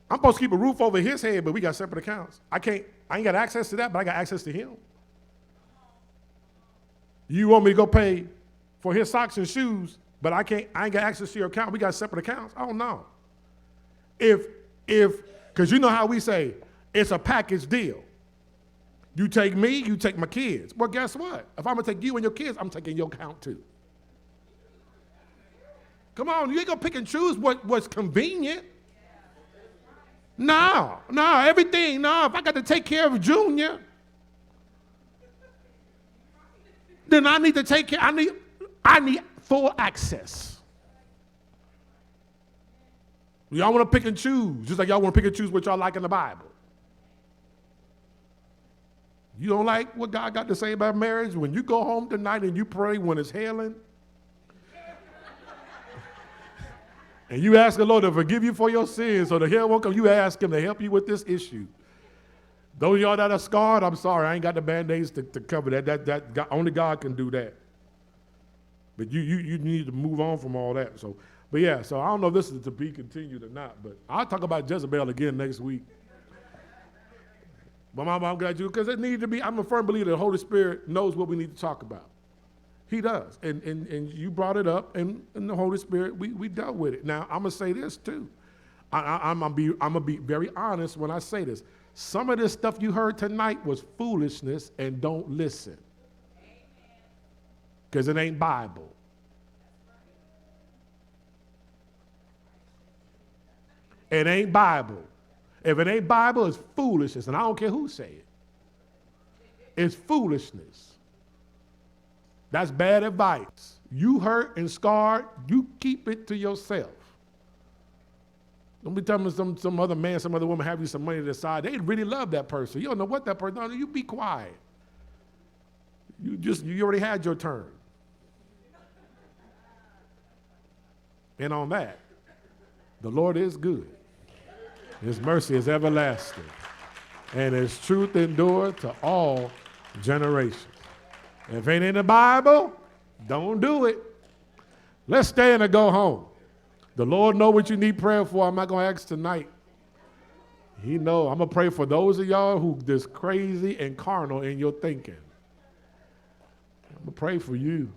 I'm supposed to keep a roof over his head, but we got separate accounts. I ain't got access to that, but I got access to him. You want me to go pay for his socks and shoes, but I ain't got access to your account. We got separate accounts. Oh no. Because you know how we say, it's a package deal. You take me, you take my kids. Well, guess what? If I'm gonna take you and your kids, I'm taking your account too. Come on, you ain't gonna pick and choose what's convenient. No, everything. No, if I got to take care of Junior, then I need to take care. I need full access. Y'all want to pick and choose, just like y'all want to pick and choose what y'all like in the Bible. You don't like what God got to say about marriage? When you go home tonight and you pray when it's hailing, and you ask the Lord to forgive you for your sins so the hell won't come, you ask him to help you with this issue. Those of y'all that are scarred, I'm sorry, I ain't got the Band-Aids to cover that. Only God can do that. But you need to move on from all that. So I don't know if this is to be continued or not, but I'll talk about Jezebel again next week. But I'm glad you, because it needs to be, I'm a firm believer the Holy Spirit knows what we need to talk about. He does. And you brought it up, and the Holy Spirit, we dealt with it. Now, I'm going to say this too. I'm going to be very honest when I say this. Some of this stuff you heard tonight was foolishness, and don't listen. Because it ain't Bible. It ain't Bible. If it ain't Bible, it's foolishness, and I don't care who say it. It's foolishness. That's bad advice. You hurt and scarred, you keep it to yourself. Don't be telling me some other man, some other woman have you some money to the side. They really love that person. You don't know what that person does. You be quiet. You already had your turn. And on that, the Lord is good. His mercy is everlasting, and his truth endure to all generations. If it ain't in the Bible, don't do it. Let's stand and go home. The Lord know what you need prayer for. I'm not going to ask tonight. He know. I'm going to pray for those of y'all who just crazy and carnal in your thinking. I'm going to pray for you.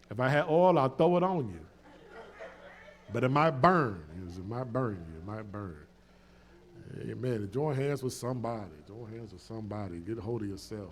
If I had oil, I'll throw it on you. But it might burn. It might burn you. It might burn. Amen. Join hands with somebody. Join hands with somebody. Get a hold of yourself.